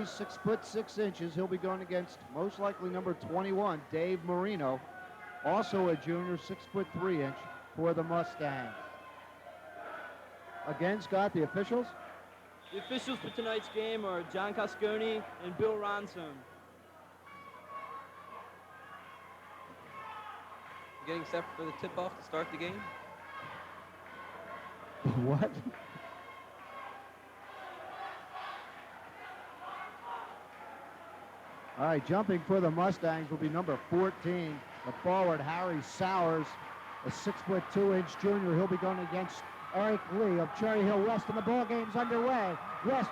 He's 6'6". He'll be going against most likely number 21, Dave Marino, also a junior, 6'3" for the Mustangs. Again, Scott, the officials? The officials for tonight's game are John Cosconi and Bill Ronson. Getting set for the tip-off to start the game. What? All right, jumping for the Mustangs will be number 14, the forward, Harry Sowers, a 6'2" junior. He'll be going against Eric Lee of Cherry Hill West, and the ball game's underway. West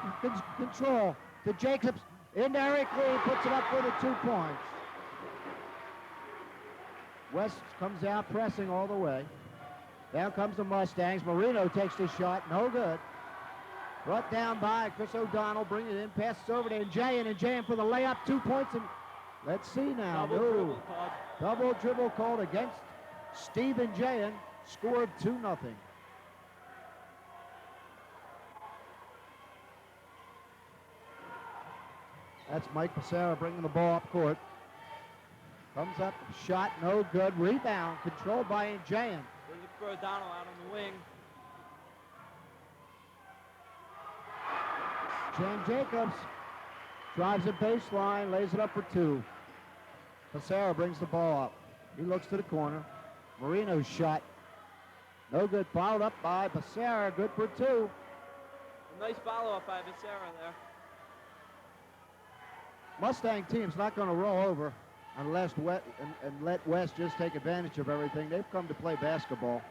control to Jacobs, into Eric Lee, puts it up for the 2 points. West comes out pressing all the way. Down comes the Mustangs. Marino takes the shot, no good. Brought down by Chris O'Donnell, bringing it in, passes over to Njayan, Njayan for the layup, 2 points, and let's see now. Double dribble called against Steve Njayan, scored 2-0. That's Mike Becerra bringing the ball up court. Comes up, shot, no good. Rebound, controlled by Njayan. They look for O'Donnell out on the wing. Jan Jacobs drives the baseline, lays it up for 2. Becerra brings the ball up. He looks to the corner. Marino's shot, no good. Followed up by Becerra, good for 2. A nice follow-up by Becerra there. Mustang team's not going to roll over unless and let West just take advantage of everything. They've come to play basketball.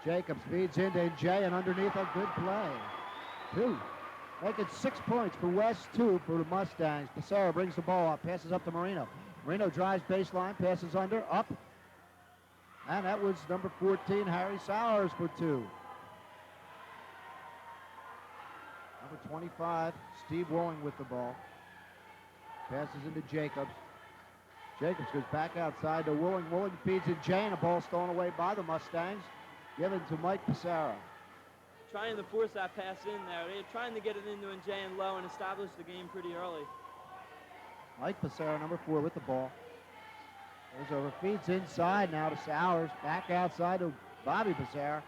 Jacobs feeds into Njayan underneath, a good play. 2. Make it 6 points for West, 2 for the Mustangs. Becerra brings the ball up, passes up to Marino. Marino drives baseline, passes under, up. And that was number 14, Harry Sowers for 2. Number 25, Steve Wooling with the ball. Passes into Jacobs. Jacobs goes back outside to Wooling. Wooling feeds in Jane. A ball stolen away by the Mustangs. Given to Mike Becerra. Trying to force that pass in there. They're trying to get it into Njayan low and establish the game pretty early. Mike Becerra, number 4, with the ball. Goes over, feeds inside now to Sowers. Back outside to Bobby Becerra.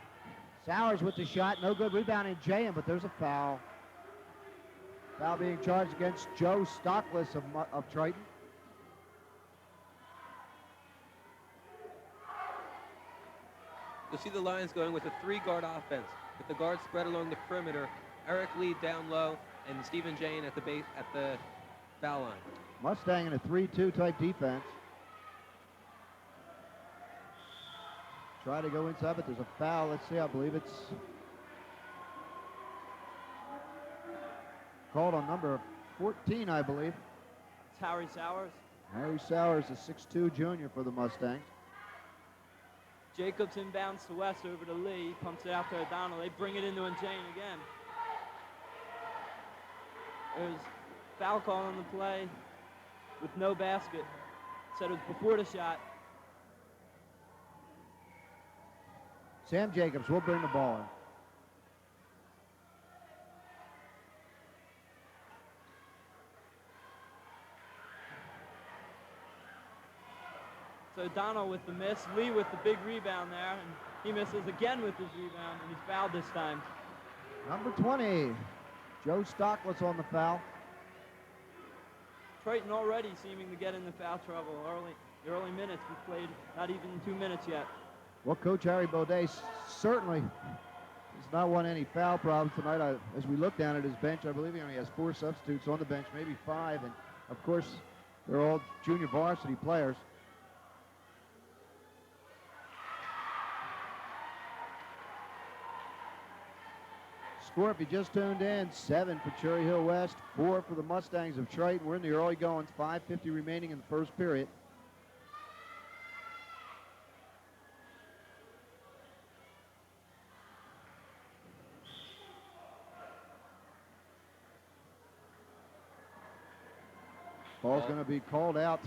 Sowers with the shot. No good. Rebound in Njayan, but there's a foul. Foul being charged against Joe Stockless of Triton. You'll see the Lions going with a 3-guard offense, with the guards spread along the perimeter. Eric Lee down low, and Stephen Jane at the base at the foul line. Mustang in a 3-2 type defense. Try to go inside, but there's a foul. Let's see, I believe it's called on number 14, I believe. It's Harry Sowers. Harry Sowers, a 6'2 junior for the Mustangs. Jacobs inbounds to West over to Lee. Pumps it out to O'Donnell. They bring it into Njayan again. There's foul call on the play with no basket. Said it was before the shot. Sam Jacobs will bring the ball in. So O'Donnell with the miss, Lee with the big rebound there, and he misses again with his rebound, and he's fouled this time. Number 20, Joe Stockless on the foul. Triton already seeming to get into foul trouble early minutes. We played not even 2 minutes yet. Well, Coach Harry Baudet certainly has not won any foul problems tonight. As we look down at his bench, I believe he only has 4 substitutes on the bench, maybe 5, and of course, they're all junior varsity players. Score, if you just tuned in, 7 for Cherry Hill West, 4 for the Mustangs of Triton. We're in the early goings, 5:50 remaining in the first period. Ball's going to be called out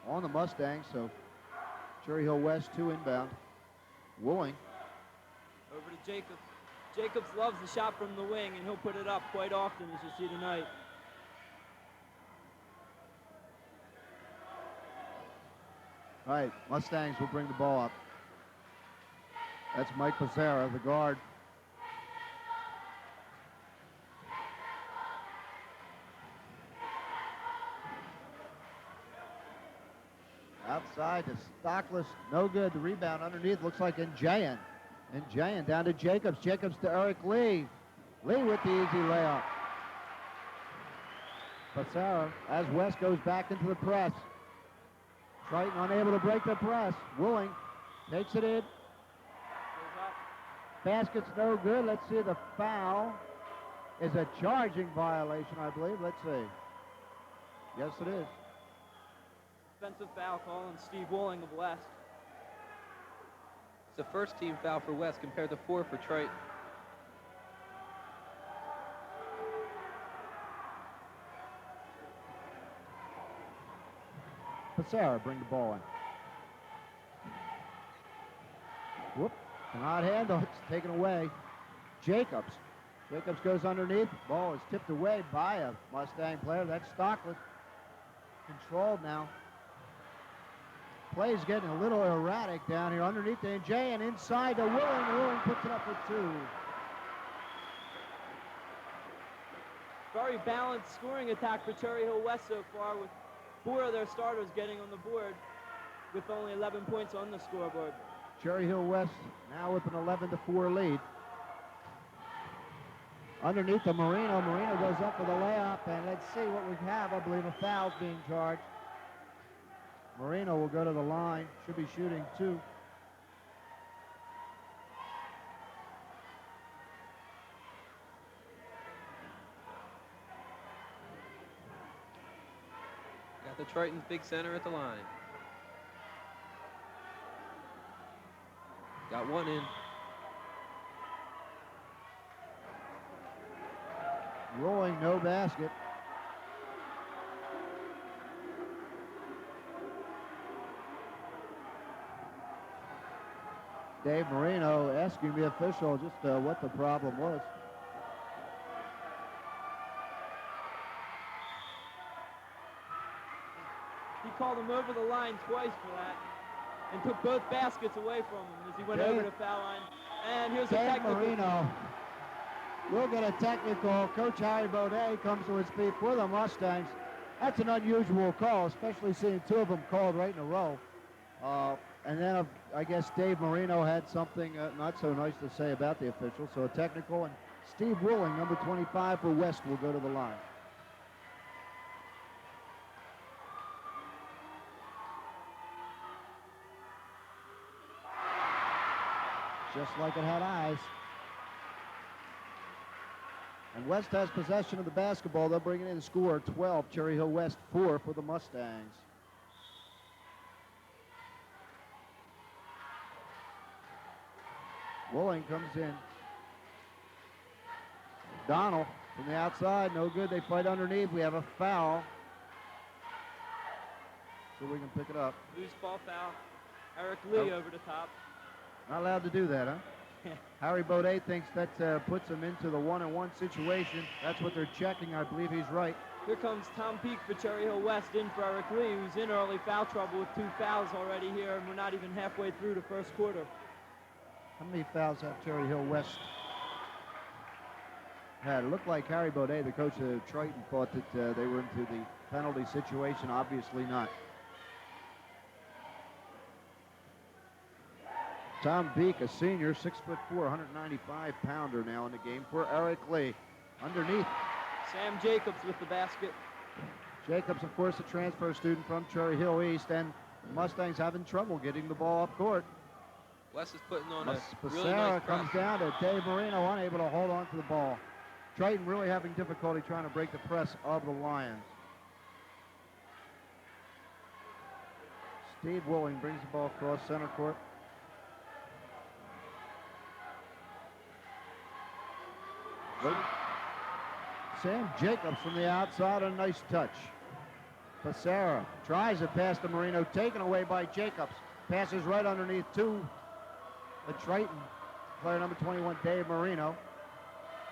on the Mustangs, so Cherry Hill West 2 inbound. Wooling. Over to Jacobs. Jacobs loves the shot from the wing, and he'll put it up quite often, as you see tonight. All right, Mustangs will bring the ball up. That's Mike Pizarro, the guard. Outside to Stockless, no good. The rebound underneath looks like Njayan. Njayan down to Jacobs. Jacobs to Eric Lee. Lee with the easy layup. Pizarro, as West goes back into the press. Triton unable to break the press. Wooling takes it in. Basket's no good. Let's see, the foul is a charging violation, I believe. Let's see. Yes, it is. Defensive foul call on Steve Wooling of West. It's the first team foul for West compared to 4 for Triton. Pizarro bring the ball in. Whoop, cannot handle. It's taken away. Jacobs. Jacobs goes underneath. Ball is tipped away by a Mustang player. That's Stockless. Controlled now. Play's getting a little erratic down here underneath the NJ and inside to Wooling. Wooling puts it up for 2. Very balanced scoring attack for Cherry Hill West so far, with 4 of their starters getting on the board with only 11 points on the scoreboard. Cherry Hill West now with an 11-4 lead. Underneath the Marino. Marino goes up for the layup, and let's see what we have. I believe a foul's being charged. Marino will go to the line. Should be shooting 2. Got the Triton's big center at the line. Got one in. Rolling, no basket. Dave Marino asking the official just what the problem was. He called him over the line twice for that and took both baskets away from him as he went over the foul line. And here's a Dave technical. Marino will get a technical. Coach Harry Baudet comes to his feet for the Mustangs. That's an unusual call, especially seeing 2 of them called right in a row. And then I guess Dave Marino had something not so nice to say about the official. So a technical, and Steve Wooling, number 25 for West, will go to the line. Just like it had eyes. And West has possession of the basketball. They'll bring it in and score 12. Cherry Hill West 4 for the Mustangs. Wooling comes in. Donald from the outside, no good. They fight underneath. We have a foul. So we can pick it up. Loose ball foul. Eric Lee over the top. Not allowed to do that, huh? Harry Baudet thinks that puts him into the 1-on-1 situation. That's what they're checking. I believe he's right. Here comes Tom Peak for Cherry Hill West in for Eric Lee, who's in early foul trouble with 2 fouls already here, and we're not even halfway through the first quarter. How many fouls have Cherry Hill West had? It looked like Harry Baudet, the coach of Triton, thought that they were into the penalty situation. Obviously not. Tom Beek, a senior, 6'4", 195-pounder now in the game for Eric Lee. Underneath. Sam Jacobs with the basket. Jacobs, of course, a transfer student from Cherry Hill East, and the Mustangs having trouble getting the ball up court. West is putting on a really Pizarro nice press. comes down to Dave Marino, unable to hold on to the ball. Triton really having difficulty trying to break the press of the Lions. Steve Wooling brings the ball across center court. Sam Jacobs from the outside, a nice touch. Pizarro tries it past the Marino, taken away by Jacobs. Passes right underneath to the Triton player number 21, Dave Marino.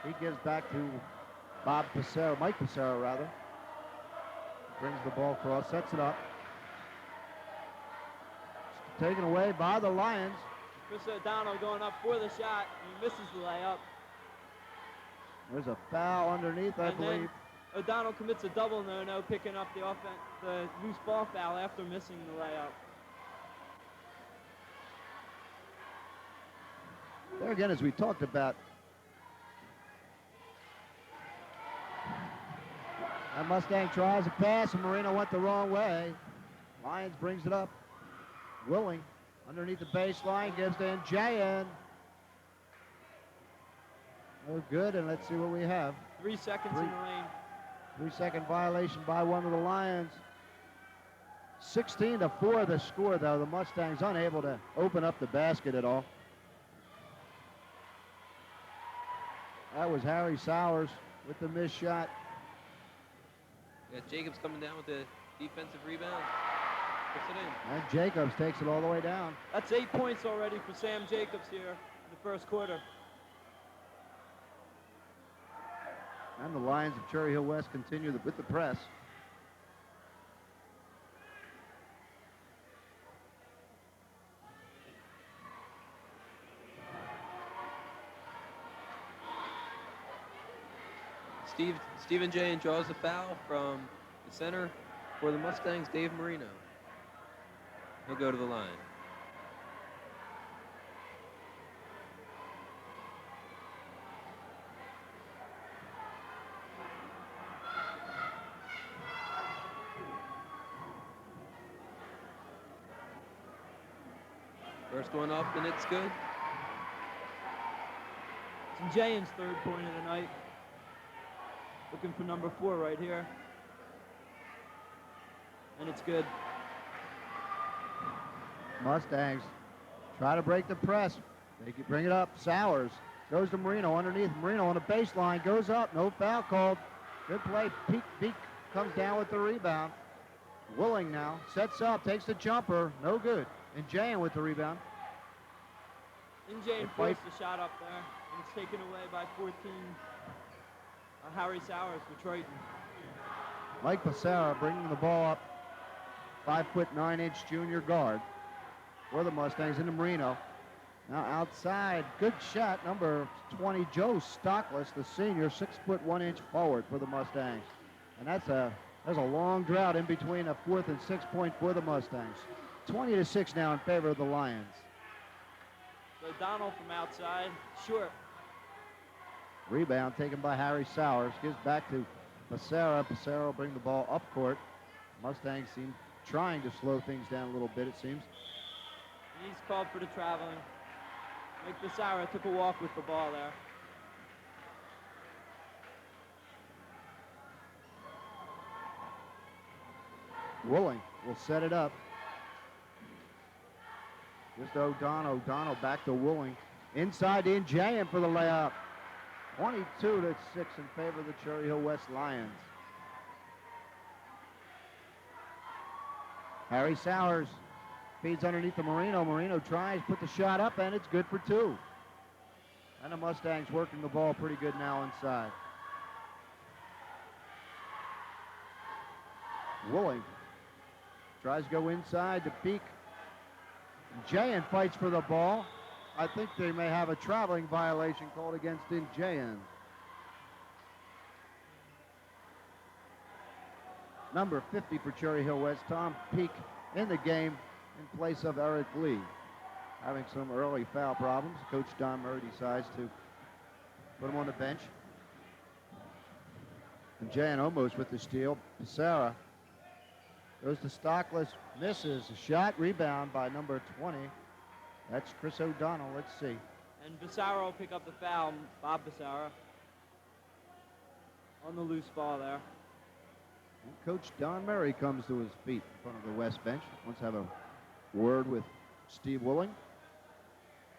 He gives back to Mike Pissarro rather. Brings the ball across, sets it up. Taken away by the Lions. Chris O'Donnell going up for the shot. He misses the layup. There's a foul underneath, I believe. O'Donnell commits a double no-no, picking up the loose ball foul after missing the layup. There again, as we talked about, that Mustang tries a pass, and Marino went the wrong way. Lions brings it up. Willing underneath the baseline, gives to Jayan. No good, and let's see what we have. 3 seconds in the lane. 3-second violation by one of the Lions. 16-4 the score, though. The Mustangs unable to open up the basket at all. That was Harry Sowers with the missed shot. Yeah, Jacobs coming down with the defensive rebound. Puts it in. And Jacobs takes it all the way down. That's 8 points already for Sam Jacobs here in the first quarter. And the Lions of Cherry Hill West continue with the press. Stephen Jayan draws the foul from the center for the Mustangs, Dave Marino. He'll go to the line. First one up, and it's good. It's Jayan's third point of the night. Looking for number 4 right here. And it's good. Mustangs try to break the press. They can bring it up. Sowers goes to Marino underneath. Marino on the baseline, goes up. No foul called. Good play. Peak comes down with the rebound. Willing now sets up, takes the jumper. No good. And Jayan with the rebound. Jayan forced the shot up there. And it's taken away by 14. Harry Sowers for Triton. Mike Pissarro bringing the ball up. 5'9" junior guard for the Mustangs into Marino. Now outside, good shot, number 20, Joe Stockless, the senior, 6'1" forward for the Mustangs. And there's a long drought in between a 4th and 6 point for the Mustangs. 20-6 now in favor of the Lions. So Donald from outside, short. Rebound taken by Harry Sowers. Gives back to Pissarro. Pissarro will bring the ball up court. Mustangs seem trying to slow things down a little bit, it seems. He's called for the traveling. Mike Pissarro took a walk with the ball there. Willing will set it up. Just O'Donnell. O'Donnell back to Willing. Inside in Jayan for the layup. 22-6 in favor of the Cherry Hill West Lions. Harry Sowers feeds underneath the Marino. Marino tries, put the shot up, and it's good for 2. And the Mustangs working the ball pretty good now inside. Willing tries to go inside to Peak. Jayan fights for the ball. I think they may have a traveling violation called against Jayan. Number 50 for Cherry Hill West, Tom Peak, in the game in place of Eric Lee. Having some early foul problems. Coach Don Murray decides to put him on the bench. And Jayan almost with the steal. Pissarro goes to Stockless, misses. A shot, rebound by number 20. That's Chris O'Donnell. Let's see. And Pissarro will pick up the foul, Bob Pissarro. On the loose ball there. And Coach Don Murray comes to his feet in front of the West bench. Wants to have a word with Steve Willing.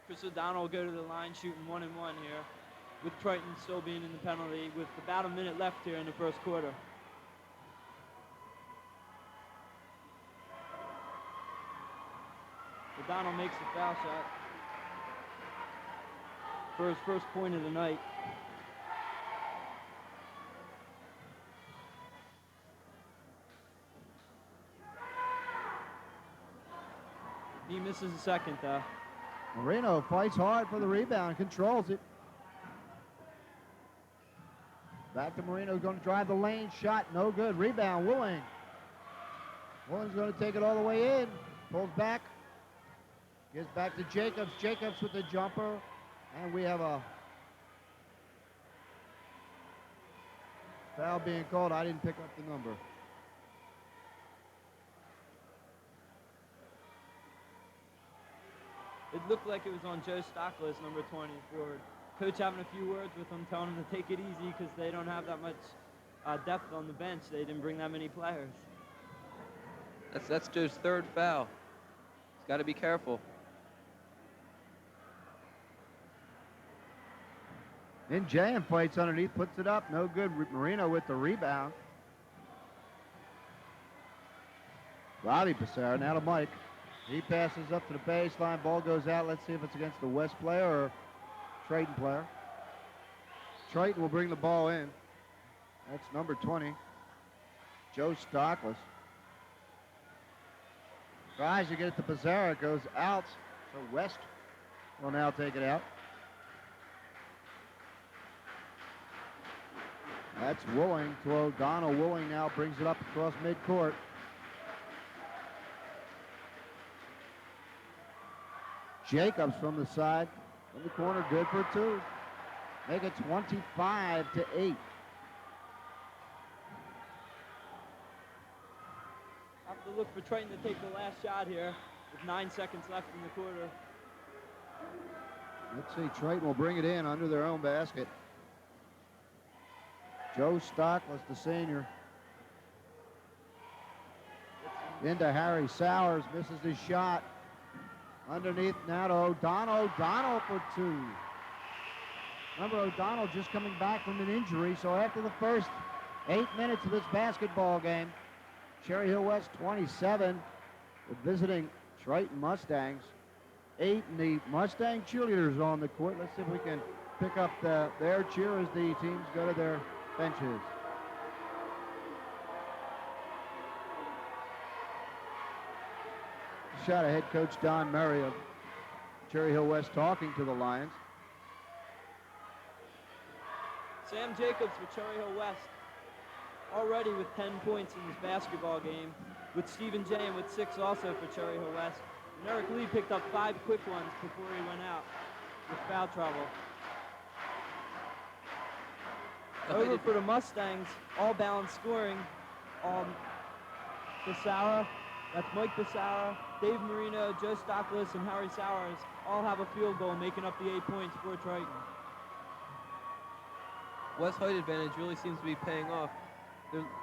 Chris O'Donnell will go to the line shooting 1-1 here, with Triton still being in the penalty with about a minute left here in the first quarter. O'Donnell makes the foul shot for his first point of the night. He misses a second, though. Marino fights hard for the rebound, controls it. Back to Marino, going to drive the lane, shot, no good. Rebound, Willing. Willing's going to take it all the way in. Pulls back. Gives back to Jacobs. Jacobs with the jumper. And we have a foul being called. I didn't pick up the number. It looked like it was on Joe Stockless, number 24. Coach having a few words with him, telling him to take it easy because they don't have that much depth on the bench. They didn't bring that many players. That's Joe's third foul. He's got to be careful. Then Jan fights underneath, puts it up, no good. Marino with the rebound. Bobby Passera, now to Mike. He passes up to the baseline, ball goes out. Let's see if it's against the West player or Triton player. Triton will bring the ball in. That's number 20, Joe Stockless. Tries to get it to Passera, goes out. So West will now take it out. That's Willing to O'Donnell. Willing now brings it up across midcourt. Jacobs from the side, from the corner, good for two. Make it 25-8. Have to look for Triton to take the last shot here with 9 seconds left in the quarter. Let's see, Triton will bring it in under their own basket. Joe Stockless, the senior. Into Harry Sowers, misses his shot. Underneath now to O'Donnell. O'Donnell for two. Remember, O'Donnell just coming back from an injury, so after the first 8 minutes of this basketball game, Cherry Hill West 27, visiting Triton Mustangs. 8, and the Mustang cheerleaders on the court. Let's see if we can pick up their cheer as the teams go to their benches. Shot of head coach Don Murray of Cherry Hill West talking to the Lions. Sam Jacobs for Cherry Hill West, already with 10 points in this basketball game, with Stephen Jane with 6 also for Cherry Hill West. And Eric Lee picked up 5 quick ones before he went out with foul trouble. Over for the Mustangs, all balanced scoring. Passera, that's Mike Passera, Dave Marino, Joe Stockless, and Harry Sowers all have a field goal, making up the 8 points for Triton. West height advantage really seems to be paying off.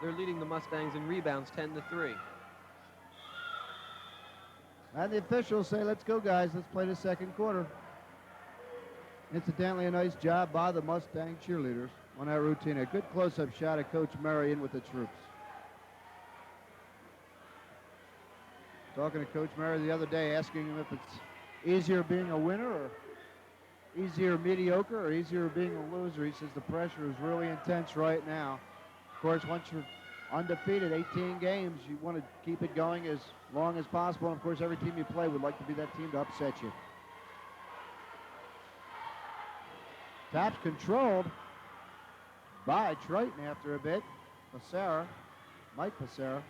They're leading the Mustangs in rebounds 10-3. And the officials say, let's go, guys. Let's play the second quarter. Incidentally, a nice job by the Mustang cheerleaders on that routine. A good close-up shot of Coach Murray in with the troops. Talking to Coach Murray the other day, asking him if it's easier being a winner or easier mediocre or easier being a loser. He says the pressure is really intense right now. Of course, once you're undefeated, 18 games, you want to keep it going as long as possible. And of course, every team you play would like to be that team to upset you. Taps controlled by Triton after a bit. Passera, Mike Passera,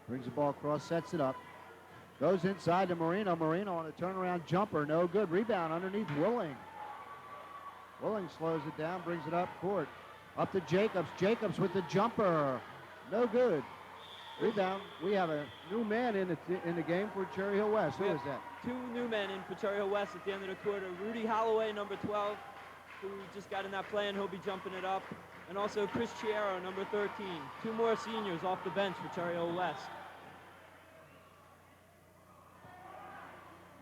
brings the ball across, sets it up. Goes inside to Marino. Marino on a turnaround jumper, no good. Rebound underneath Willing. Willing slows it down, brings it up court. Up to Jacobs. Jacobs with the jumper, no good. Rebound. We have a new man in the game for Cherry Hill West. Who is that? 2 new men in for Cherry Hill West at the end of the quarter. Rudy Holloway, number 12, who just got in that play, and he'll be jumping it up. And also Chris Chiaro, number 13. 2 more seniors off the bench for Cherry Hill West.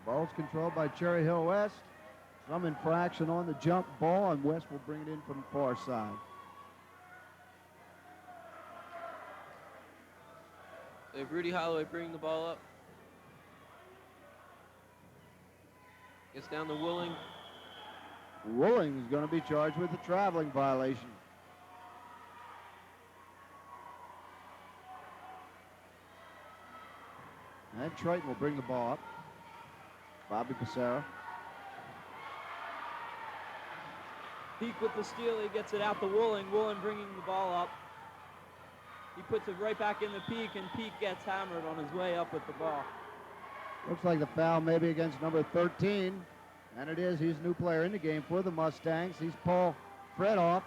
Ball's controlled by Cherry Hill West. Some infraction on the jump ball, and West will bring it in from the far side. So Rudy Holloway bringing the ball up. Gets down to Willing. Willing is going to be charged with a traveling violation. And Triton will bring the ball up. Bobby Passera. Peak with the steal. He gets it out to Wooling. Wooling bringing the ball up. He puts it right back in the Peak, and Peak gets hammered on his way up with the ball. Looks like the foul maybe against number 13. And it is. He's a new player in the game for the Mustangs. He's Paul Fredoff,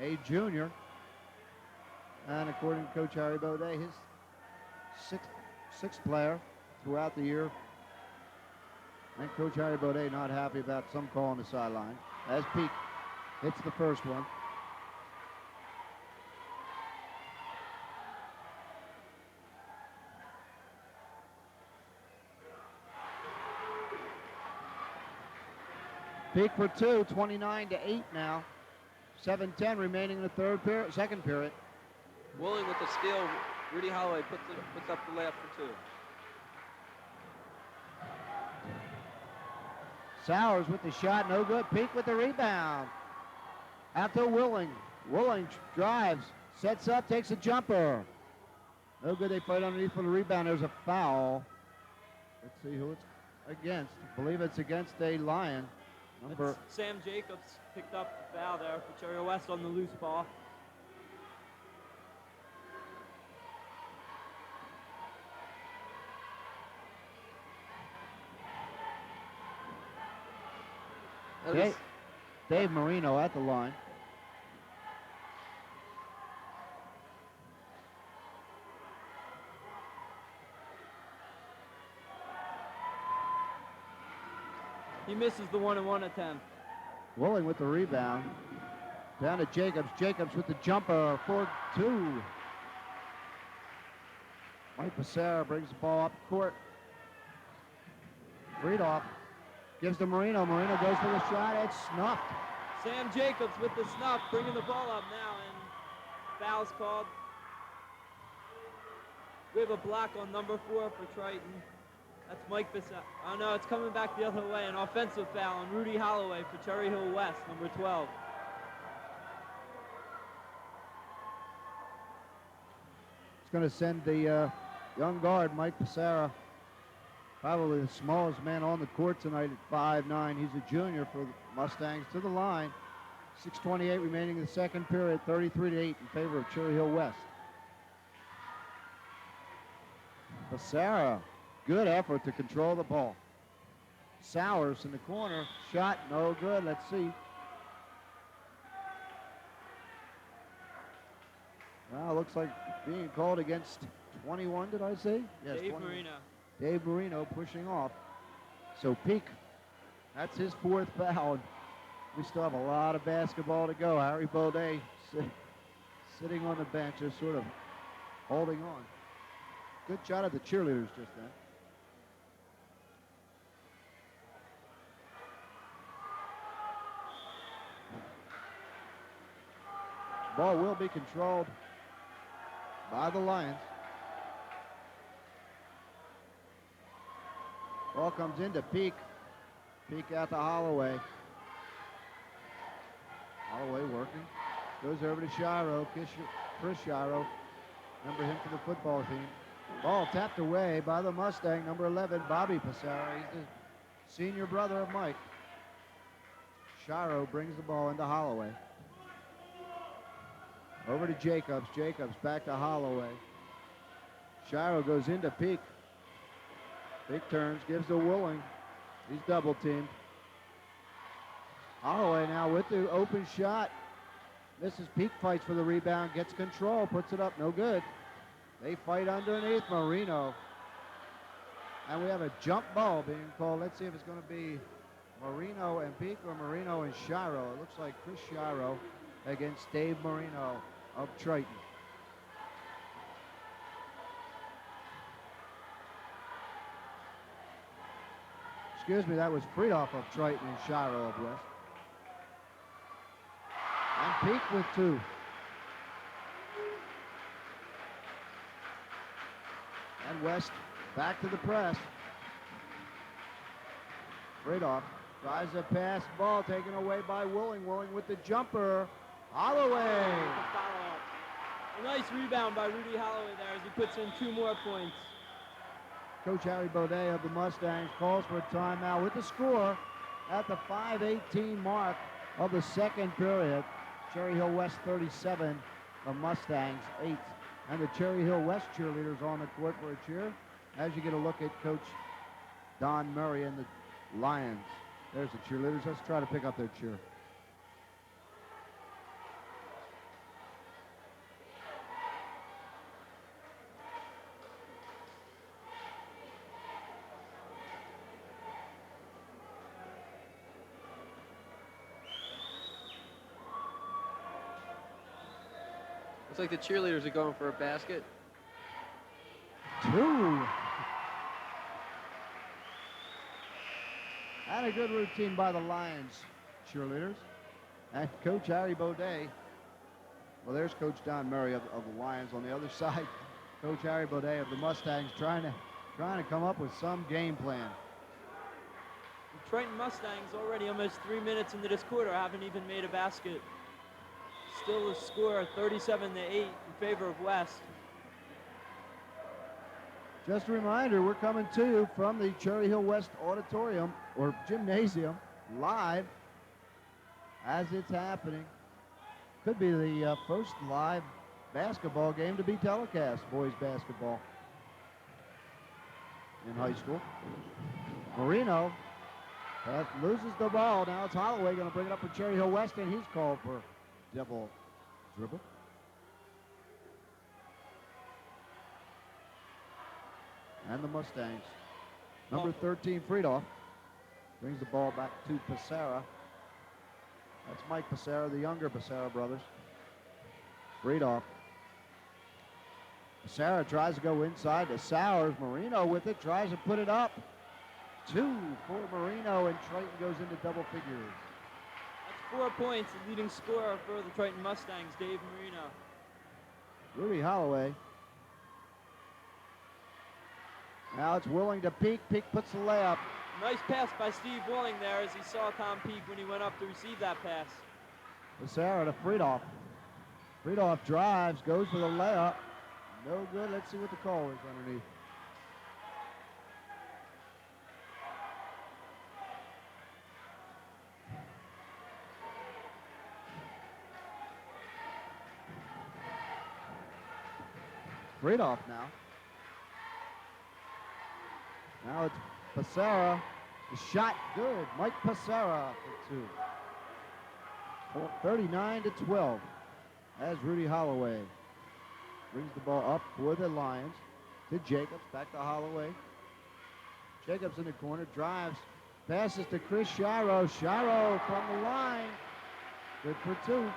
a junior. And according to Coach Harry Baudet, his sixth player throughout the year. And Coach Harry Baudet not happy about some call on the sideline. As Peak hits the first one. Peak for two, 29-8 now. 7:10 remaining in the second period. Wooling with the steal. Rudy Holloway puts up the layup for two. Sowers with the shot, no good. Peak with the rebound. Out to Wooling. Wooling drives, sets up, takes a jumper. No good. They fight underneath for the rebound. There's a foul. Let's see who it's against. I believe it's against a Lion. Sam Jacobs picked up the foul there for Cherry Hill West on the loose ball. Dave Marino at the line. He misses the 1-and-1 attempt. Wooling with the rebound. Down to Jacobs. Jacobs with the jumper for two. Mike Becerra brings the ball up court. Fredoff gives to Marino. Marino goes for the shot. It's snuffed. Sam Jacobs with the snuff, bringing the ball up now, and foul's called. We have a block on number 4 for Triton. That's Mike Becerra. Oh no, it's coming back the other way. An offensive foul on Rudy Holloway for Cherry Hill West, number 12. It's going to send the young guard, Mike Becerra, probably the smallest man on the court tonight at 5'9". He's a junior for the Mustangs, to the line. 6:28 remaining in the second period, 33-8 in favor of Cherry Hill West. Becerra, good effort to control the ball. Sowers in the corner, shot no good. Let's see. Well, looks like being called against 21, did I say? Yes, Dave 21. Marino. Dave Marino pushing off. So Peak, that's his 4th foul. We still have a lot of basketball to go. Harry Baudet sitting on the bench, just sort of holding on. Good shot at the cheerleaders just then. Ball will be controlled by the Lions. Ball comes into Peak. Peak out to Holloway. Holloway working. Goes over to Shiro. Chris Shiro. Remember him from the football team. Ball tapped away by the Mustang, number 11, Bobby Passera. He's the senior brother of Mike. Shiro brings the ball into Holloway. Over to Jacobs. Jacobs back to Holloway. Shiro goes into Peak. Peak turns, gives to Wooling. He's double teamed. Holloway now with the open shot. Misses. Peak fights for the rebound, gets control, puts it up, no good. They fight underneath. Marino. And we have a jump ball being called. Let's see if it's going to be Marino and Peak or Marino and Shiro. It looks like Chris Shiro against Dave Marino of Triton. Excuse me, that was Fredoff of Triton and Shiro of West. And Peak with 2. And West back to the press. Fredoff tries a pass, ball taken away by Wooling. Wooling with the jumper. Holloway. A nice rebound by Rudy Holloway there as he puts in 2 more points. Coach Harry Baudet of the Mustangs calls for a timeout with the score at the 5:18 mark of the second period. Cherry Hill West 37, the Mustangs 8. And the Cherry Hill West cheerleaders on the court for a cheer as you get a look at Coach Don Murray and the Lions. There's the cheerleaders. Let's try to pick up their cheer. Looks like the cheerleaders are going for a basket. 2. And a good routine by the Lions cheerleaders. And Coach Harry Baudet. Well, there's Coach Don Murray of the Lions on the other side. Coach Harry Baudet of the Mustangs trying to come up with some game plan. The Triton Mustangs already almost 3 minutes into this quarter haven't even made a basket. Still a score 37-8 in favor of West. Just a reminder, we're coming to you from the Cherry Hill West Auditorium or Gymnasium live as it's happening. Could be the first live basketball game to be telecast, boys basketball in high school. Marino loses the ball. Now it's Holloway going to bring it up for Cherry Hill West, and he's called for double dribble. And the Mustangs. Number 13, Friedhoff, brings the ball back to Passera. That's Mike Passera, the younger Passera brothers. Friedhoff. Passera tries to go inside to Sowers. Marino with it, tries to put it up. 2 for Marino, and Triton goes into double figures. That's 4 points, the leading scorer for the Triton Mustangs, Dave Marino. Rudy Holloway. Now it's Willing to Peak. Peak puts the layup. Nice pass by Steve Willing there as he saw Tom Peak when he went up to receive that pass. Passera to Friedhoff. Friedhoff drives, goes for the layup. No good. Let's see what the call is underneath. Friedhoff now. Now it's Passera. The shot good. Mike Passera for 2. 39-12 as Rudy Holloway brings the ball up for the Lions to Jacobs. Back to Holloway. Jacobs in the corner. Drives. Passes to Chris Shiro. Shiro from the line. Good for 2.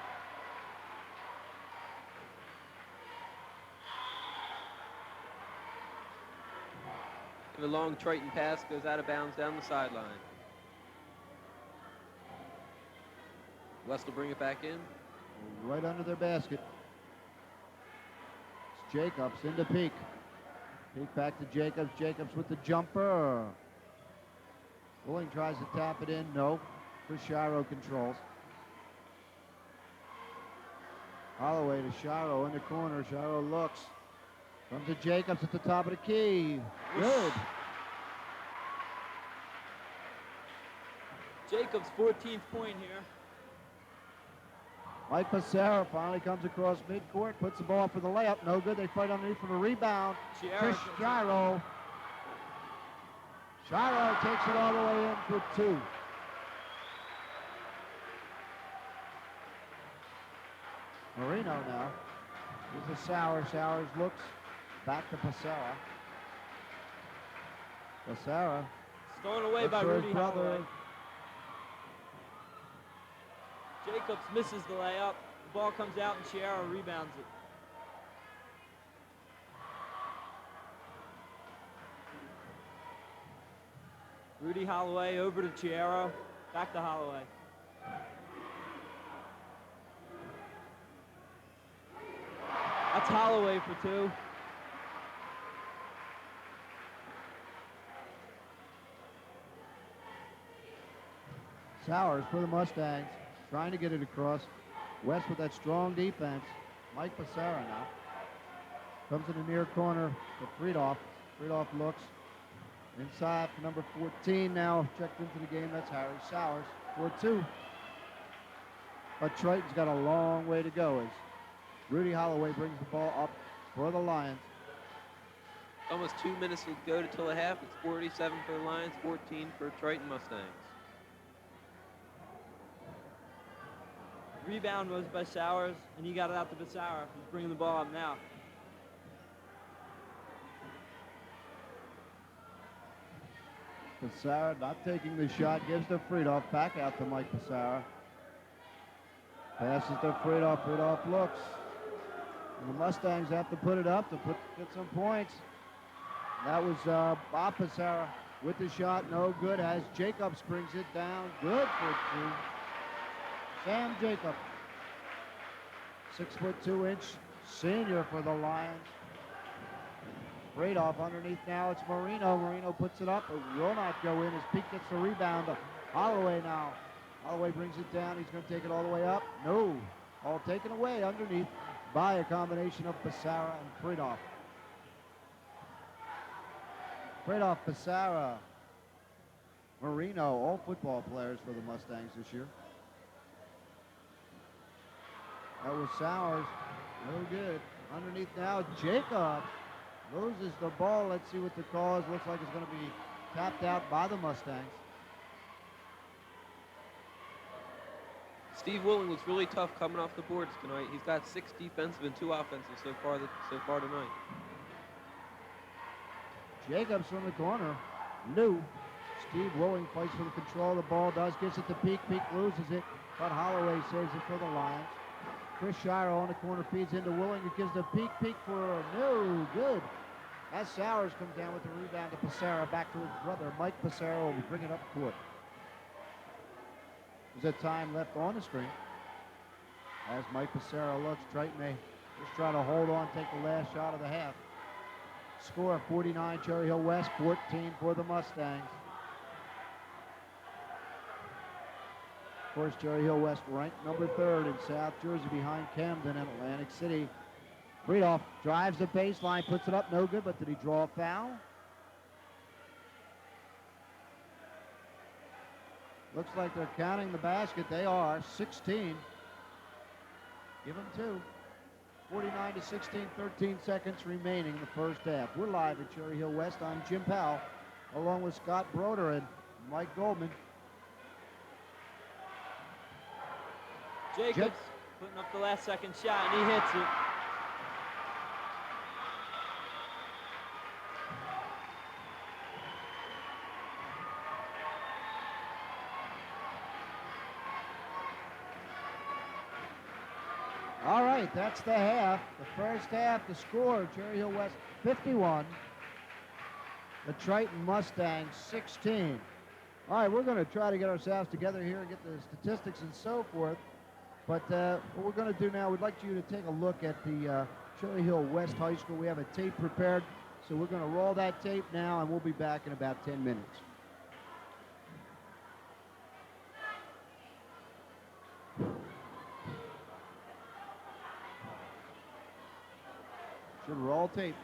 The long Triton pass goes out of bounds down the sideline. West will bring it back in. Right under their basket. It's Jacobs into Peak. Peak back to Jacobs. Jacobs with the jumper. Willing tries to tap it in. No. Chris Shiro controls. Holloway to Shiro in the corner. Shiro looks. Comes to Jacobs at the top of the key. Good. Jacobs' 14th point here. Mike Passera finally comes across midcourt, puts the ball for the layup. No good. They fight underneath for the rebound. Chris Shiro. Shiro takes it all the way in for 2. Marino now. Here's a Sowers. Sowers looks. Back to Passera. Passera. Stolen away by Rudy Holloway. Jacobs misses the layup. The ball comes out and Chiara rebounds it. Rudy Holloway over to Chiara. Back to Holloway. That's Holloway for 2. Sowers for the Mustangs, trying to get it across. West with that strong defense. Mike Passera now. Comes in the near corner to Friedhoff. Friedhoff looks, Inside for number 14 now, checked into the game. That's Harry Sowers, 4-2. But Triton's got a long way to go as Rudy Holloway brings the ball up for the Lions. Almost 2 minutes to go till the half. It's 47 for the Lions, 14 for Triton Mustangs. Rebound was by Sowers, and he got it out to Bassara, who's bringing the ball up now. Bassara not taking the shot, gives to Friedhoff, back out to Mike Bassara. Passes to Friedhoff, Friedhoff looks. And the Mustangs have to put it up to get some points. That was Bob Bassara with the shot, no good, as Jacobs brings it down, good for two. Sam Jacobs, 6'2" senior for the Lions. Friedhoff underneath now, it's Marino. Marino puts it up, it will not go in as Peak gets the rebound. Holloway now. Holloway brings it down, he's going to take it all the way up. No, all taken away underneath by a combination of Bassara and Friedhoff. Friedhoff, Bassara, Marino, all football players for the Mustangs this year. That was Sowers, no good. Underneath now, Jacob loses the ball. Let's see what the call is. Looks like it's going to be tapped out by the Mustangs. Steve Willing was really tough coming off the boards tonight. He's got 6 defensive and 2 offensive so far tonight. Jacobs from the corner, Lou. Steve Willing fights for the control of the ball, gives it to Peak. Peak loses it, but Holloway saves it for the Lions. Chris Shiro on the corner feeds into Willing. It gives to Peak. Peak for no good. As Sowers comes down with the rebound to Bassara, back to his brother. Mike Bassara will bring it up court. There's a time left on the screen. As Mike Bassara looks, Triton may just try to hold on, take the last shot of the half. Score 49 Cherry Hill West, 14 for the Mustangs. Of course, Cherry Hill West ranked number 3rd in South Jersey behind Camden and Atlantic City. Friedhoff drives the baseline, puts it up, no good, but did he draw a foul? Looks like they're counting the basket. They are 16. Give them 2. 49-16, 13 seconds remaining in the first half. We're live at Cherry Hill West. I'm Jim Powell, along with Scott Broder and Mike Goldman. Jacobs putting up the last second shot, and he hits it. All right, that's the half. The first half, the score, Cherry Hill West 51. The Triton Mustangs 16. All right, we're going to try to get ourselves together here and get the statistics and so forth. But what we're going to do now, we'd like you to take a look at the Cherry Hill West High School. We have a tape prepared, so we're going to roll that tape now, and we'll be back in about 10 minutes. Should roll tape.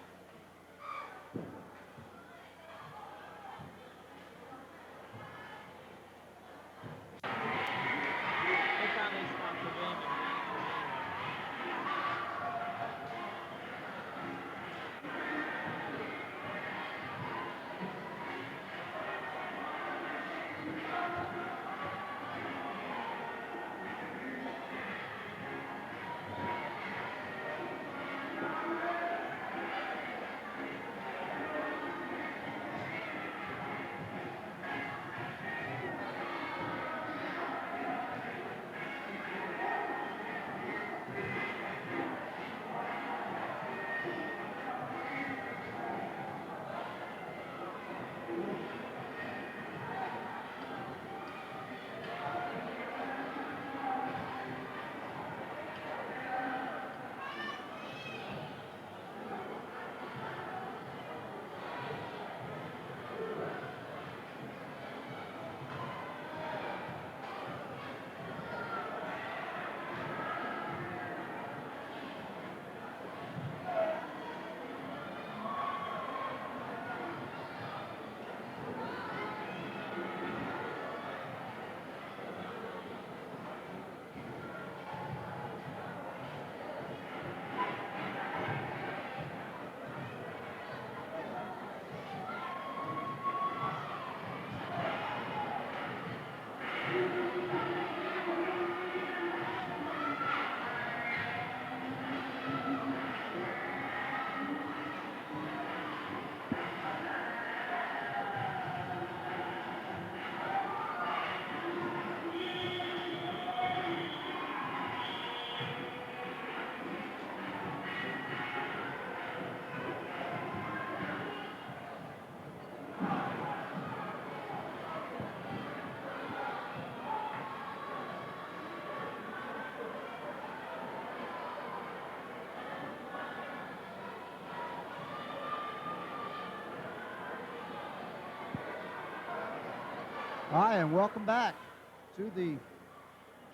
Hi, and welcome back to the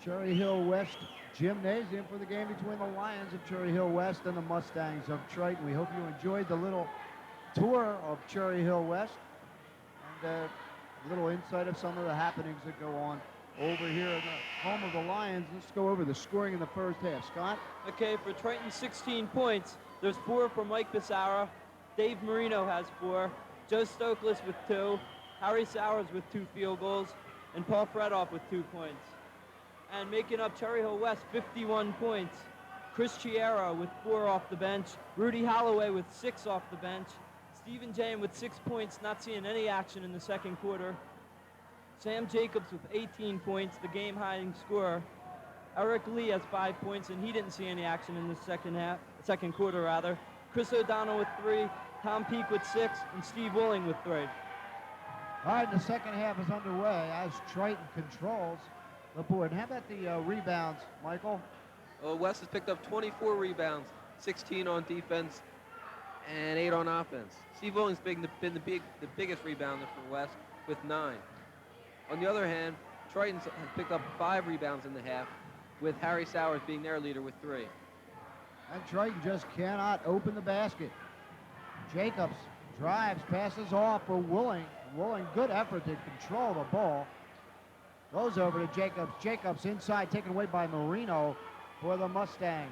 Cherry Hill West Gymnasium for the game between the Lions of Cherry Hill West and the Mustangs of Triton. We hope you enjoyed the little tour of Cherry Hill West and a little insight of some of the happenings that go on over here in the home of the Lions. Let's go over the scoring in the first half. Scott? Okay, for Triton, 16 points. There's 4 for Mike Bissara. Dave Marino has 4. Joe Stokely with 2. Harry Sowers with 2 field goals. And Paul Fredoff with 2 points. And making up Cherry Hill West, 51 points. Chris Chiara with 4 off the bench. Rudy Holloway with 6 off the bench. Stephen James with 6 points, not seeing any action in the second quarter. Sam Jacobs with 18 points, the game-high scorer. Eric Lee has 5 points, and he didn't see any action in the second quarter rather. Chris O'Donnell with 3, Tom Peake with 6, and Steve Willing with 3. All right, the second half is underway as Triton controls the board. How about the rebounds, Michael? Well, West has picked up 24 rebounds, 16 on defense, and 8 on offense. Steve Willing's been the biggest rebounder for West with 9. On the other hand, Triton has picked up 5 rebounds in the half, with Harry Sowers being their leader with 3. And Triton just cannot open the basket. Jacobs drives, passes off for Willing. Willing, good effort to control the ball. Goes over to Jacobs. Jacobs inside, taken away by Marino for the Mustangs.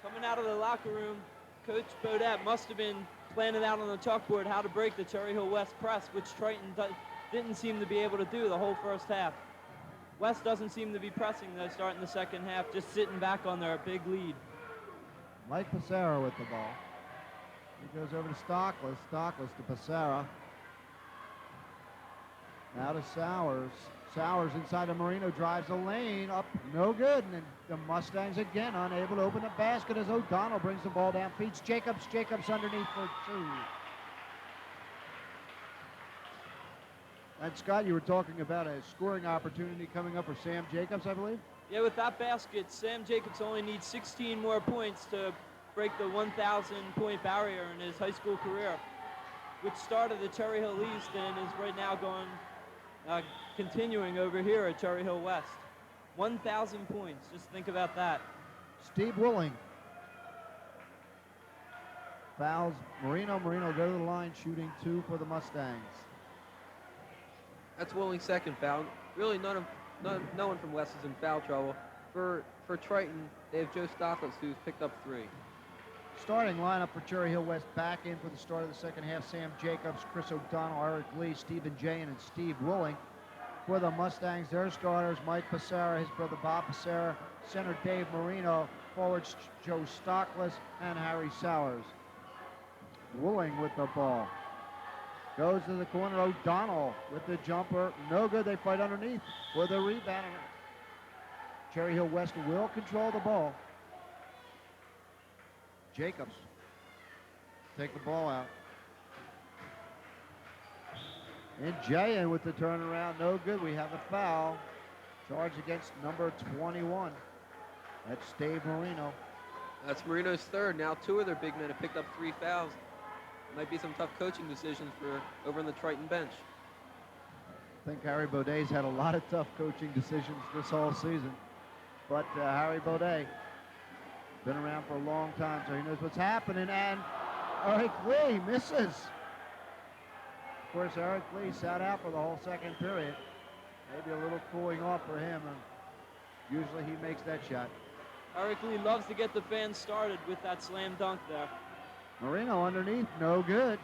Coming out of the locker room, Coach Bodette must have been planning out on the chalkboard how to break the Cherry Hill West press, which Triton didn't seem to be able to do the whole first half. West doesn't seem to be pressing though starting the second half, just sitting back on their big lead. Mike Passera with the ball. He goes over to Stokely. Stokely to Passera. Now to Sowers. Sowers inside of Marino, drives the lane, up, no good. And then the Mustangs again unable to open the basket as O'Donnell brings the ball down, feeds Jacobs. Jacobs underneath for 2. And Scott, you were talking about a scoring opportunity coming up for Sam Jacobs, I believe? Yeah, with that basket, Sam Jacobs only needs 16 more points to break the 1,000-point barrier in his high school career, which started at Cherry Hill East and is right now continuing over here at Cherry Hill West. 1,000 points, just think about that. Steve Willing fouls Marino. Marino go to the line, shooting 2 for the Mustangs. That's Willing's second foul. Really, no one from West is in foul trouble. For Triton, they have Joe Stokely, who's picked up 3. Starting lineup for Cherry Hill West back in for the start of the second half. Sam Jacobs, Chris O'Donnell, Eric Lee, Stephen Jayen, and Steve Willing. For the Mustangs, their starters, Mike Passera, his brother Bob Passera, center Dave Marino, forwards Joe Stokely, and Harry Sowers. Willing with the ball. Goes to the corner, O'Donnell with the jumper. No good, they fight underneath for the rebound. Cherry Hill West will control the ball. Jacobs take the ball out. And Jayen with the turnaround, no good. We have a foul. Charge against number 21. That's Dave Marino. That's Marino's third. Now 2 of their big men have picked up 3 fouls. Might be some tough coaching decisions for over on the Triton bench. I think Harry Baudet's had a lot of tough coaching decisions this whole season. But Harry Baudet, been around for a long time, so he knows what's happening. And Eric Lee misses. Of course, Eric Lee sat out for the whole second period. Maybe a little cooling off for him. And usually he makes that shot. Eric Lee loves to get the fans started with that slam dunk there. Marino underneath, no good.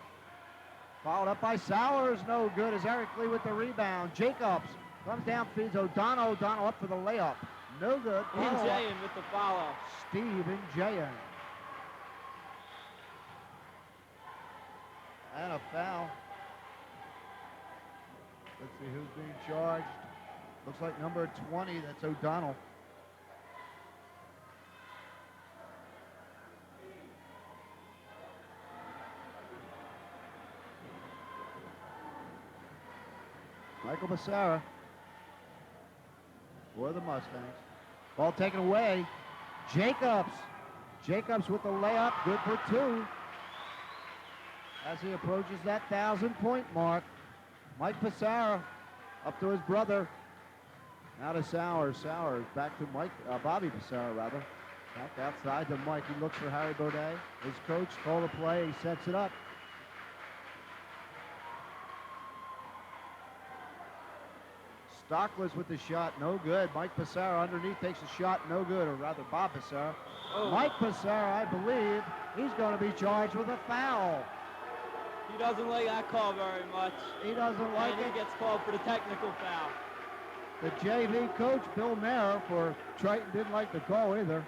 Followed up by Sowers, no good as Eric Lee with the rebound. Jacobs comes down, feeds O'Donnell. O'Donnell up for the layup. No good. And Jayen with the follow. Stephen Jayen. And a foul. Let's see who's being charged. Looks like number 20, that's O'Donnell. Michael Passera for the Mustangs. Ball taken away. Jacobs. Jacobs with the layup. Good for 2. As he approaches that 1,000-point mark. Mike Passera Up to his brother. Now to Sowers. Sowers back to Bobby Pissarro rather. Back outside to Mike. He looks for Harry Baudet. His coach called the play. He sets it up. Stockless with the shot, no good. Mike Pissarro underneath takes a shot, no good, or rather Bob Pissarro. Oh. Mike Pissarro, I believe, he's going to be charged with a foul. He doesn't like that call very much. He doesn't like and it. he gets called for the technical foul. The JV coach, Bill Mayer, for Triton didn't like the call either.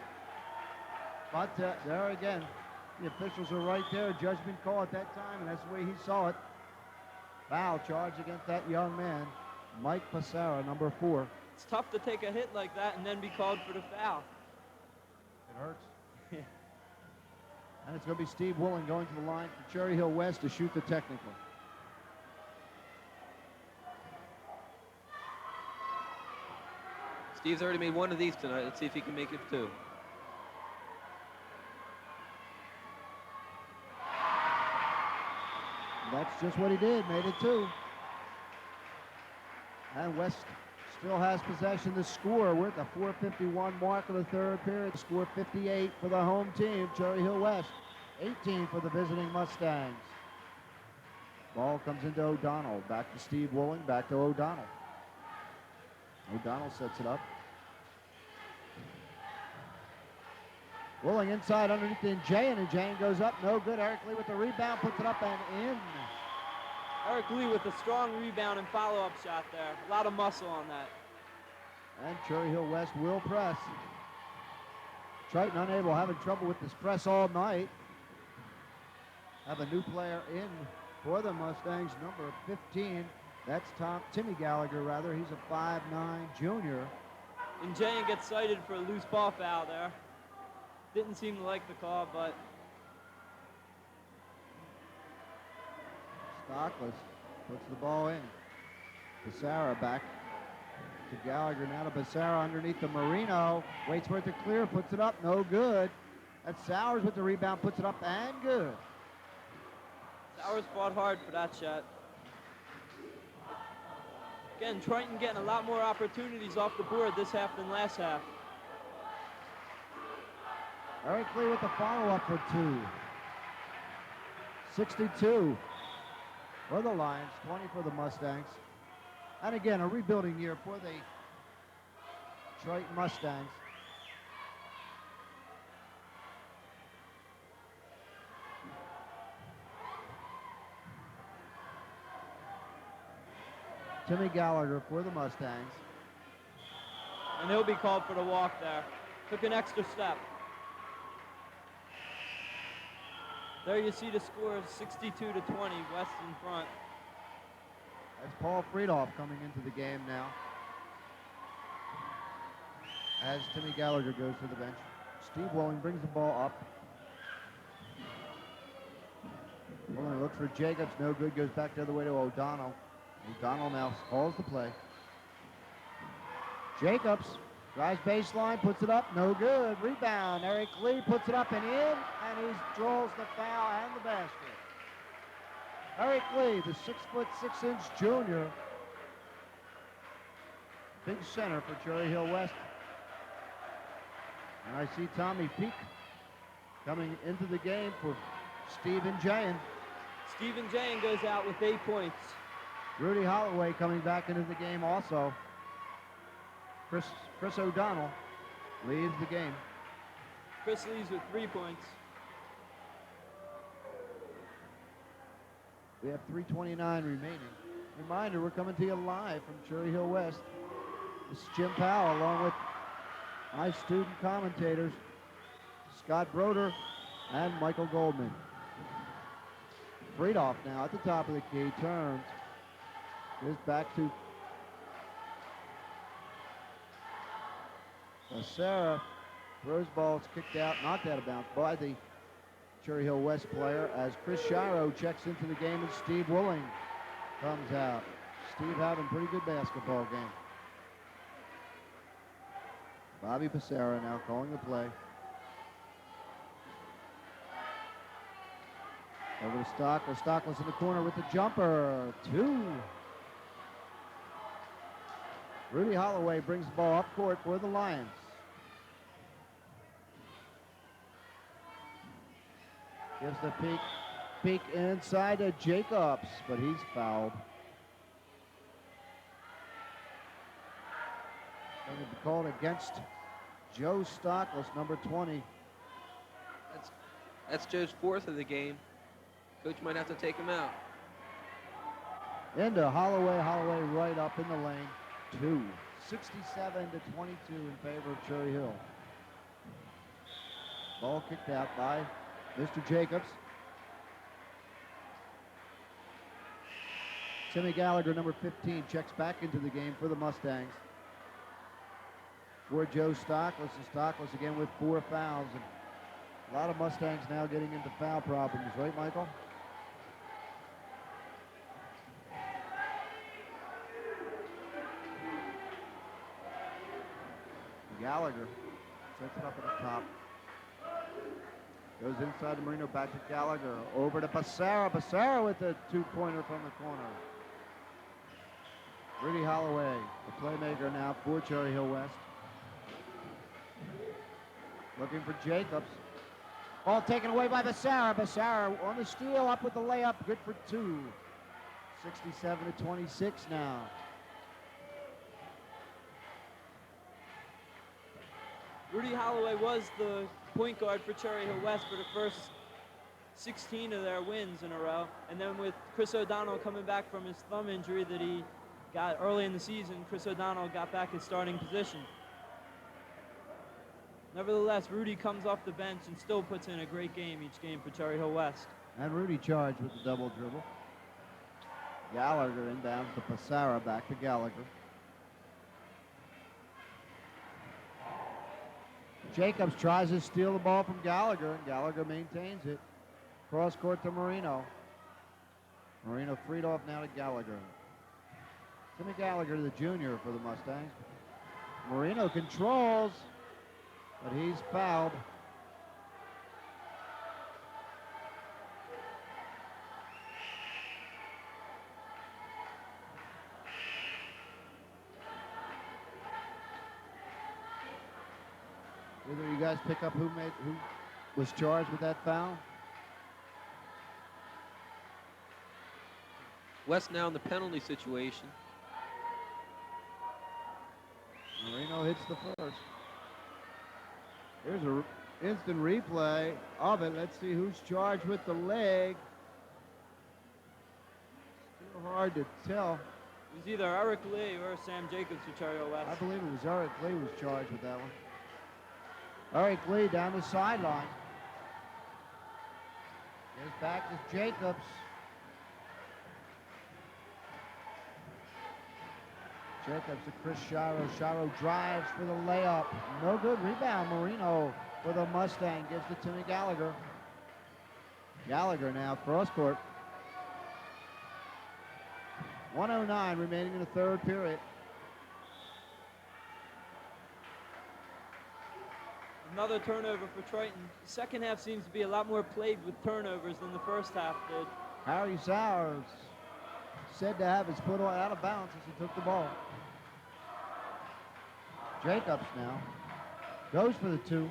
But there again, the officials are right there. Judgment call at that time, and that's the way he saw it. Foul charge against that young man, Mike Pissarro, number 4. It's tough to take a hit like that and then be called for the foul. It hurts. And it's going to be Steve Woolen going to the line for Cherry Hill West to shoot the technical. Steve's already made one of these tonight. Let's see if he can make it 2. That's just what he did, made it 2. And West still has possession to score. We're at the 4:51 mark of the 3rd period. Score 58 for the home team, Cherry Hill West. 18 for the visiting Mustangs. Ball comes into O'Donnell. Back to Steve Wooling, back to O'Donnell. O'Donnell sets it up. Wooling inside underneath the Jayan, and Jayan goes up, no good. Eric Lee with the rebound, puts it up and in. Eric Lee with a strong rebound and follow-up shot there. A lot of muscle on that. And Cherry Hill West will press. Triton unable, having trouble with this press all night. Have a new player in for the Mustangs, number 15. That's Timmy Gallagher, rather. He's a 5'9 junior. And Jayan gets cited for a loose ball foul there. Didn't seem to like the call, but Stockless puts the ball in. Pissarro back to Gallagher, now to Pissarro underneath the Marino. Waits for it to clear, puts it up, no good. That's Sowers with the rebound, puts it up and good. Sowers fought hard for that shot. Again, Triton getting a lot more opportunities off the board this half than last half. Eric Lee with the follow-up for 2. 62 for the Lions, 20 for the Mustangs. And again, a rebuilding year for the Triton Mustangs. Timmy Gallagher for the Mustangs. And he'll be called for the walk there. Took an extra step. There you see the score of 62-20, West in front. That's Paul Friedoff coming into the game now. As Timmy Gallagher goes to the bench. Steve Wooling brings the ball up. Wooling looks for Jacobs, no good, goes back the other way to O'Donnell. O'Donnell now calls the play. Jacobs drives baseline, puts it up, no good. Rebound, Eric Lee puts it up and in, and he draws the foul and the basket. Eric Lee, the 6'6" junior. Big center for Cherry Hill West. And I see Tommy Peak coming into the game for Stephen Jayan. Stephen Jayan goes out with 8 points. Rudy Holloway coming back into the game also. Chris O'Donnell leaves the game. Chris leaves with 3 points. We have 3:29 remaining. Reminder, we're coming to you live from Cherry Hill West. This is Jim Powell along with my student commentators, Scott Broder and Michael Goldman. Friedoff now at the top of the key, turns. Goes back to Sarah. Throws ball, it's kicked out, knocked out of bounds by the Cherry Hill West player as Chris Shiro checks into the game and Steve Wooling comes out. Steve having a pretty good basketball game. Bobby Pissarro now calling the play. Over to Stockless. Stockless in the corner with the jumper. 2. Rudy Holloway brings the ball up court for the Lions. Gives the peek inside to Jacobs, but he's fouled. Going to be called against Joe Stockless, number 20. That's Joe's 4th of the game. Coach might have to take him out. Into Holloway. Holloway right up in the lane. 67-22 in favor of Cherry Hill. Ball kicked out by Mr. Jacobs. Timmy Gallagher, number 15, checks back into the game for the Mustangs. For Joe Stockless, and Stockless again with 4 fouls. And a lot of Mustangs now getting into foul problems, right, Michael? Gallagher sets it up at the top. Goes inside to Marino, back to Gallagher. Over to Becerra. Becerra with the 2-pointer from the corner. Rudy Holloway, the playmaker now for Cherry Hill West. Looking for Jacobs. Ball taken away by Becerra. Becerra on the steal, up with the layup. Good for 2. 67-26 now. Rudy Holloway was the point guard for Cherry Hill West for the first 16 of their wins in a row. And then with Chris O'Donnell coming back from his thumb injury that he got early in the season, Chris O'Donnell got back his starting position. Nevertheless, Rudy comes off the bench and still puts in a great game each game for Cherry Hill West. And Rudy charged with the double dribble. Gallagher inbounds to Becerra, back to Gallagher. Jacobs tries to steal the ball from Gallagher, and Gallagher maintains it. Cross court to Marino. Marino freed off now to Gallagher. Timmy Gallagher, the junior for the Mustangs. Marino controls, but he's fouled. Either you guys pick up who was charged with that foul? West now in the penalty situation. Marino hits the first. Here's an instant replay of it. Let's see who's charged with the leg. Still hard to tell. It was either Eric Lee or Sam Jacobs for Cherry Hill West. I believe it was Eric Lee was charged with that one. Eric Lee down the sideline. Gives back to Jacobs. Jacobs to Chris Shiro. Shiro drives for the layup. No good. Rebound. Marino for the Mustang. Gives to Timmy Gallagher. Gallagher now cross court. 1:09 remaining in the third period. Another turnover for Triton. The second half seems to be a lot more plagued with turnovers than the first half did. Harry Sowers said to have his foot out of bounds as he took the ball. Jacobs now goes for the 2.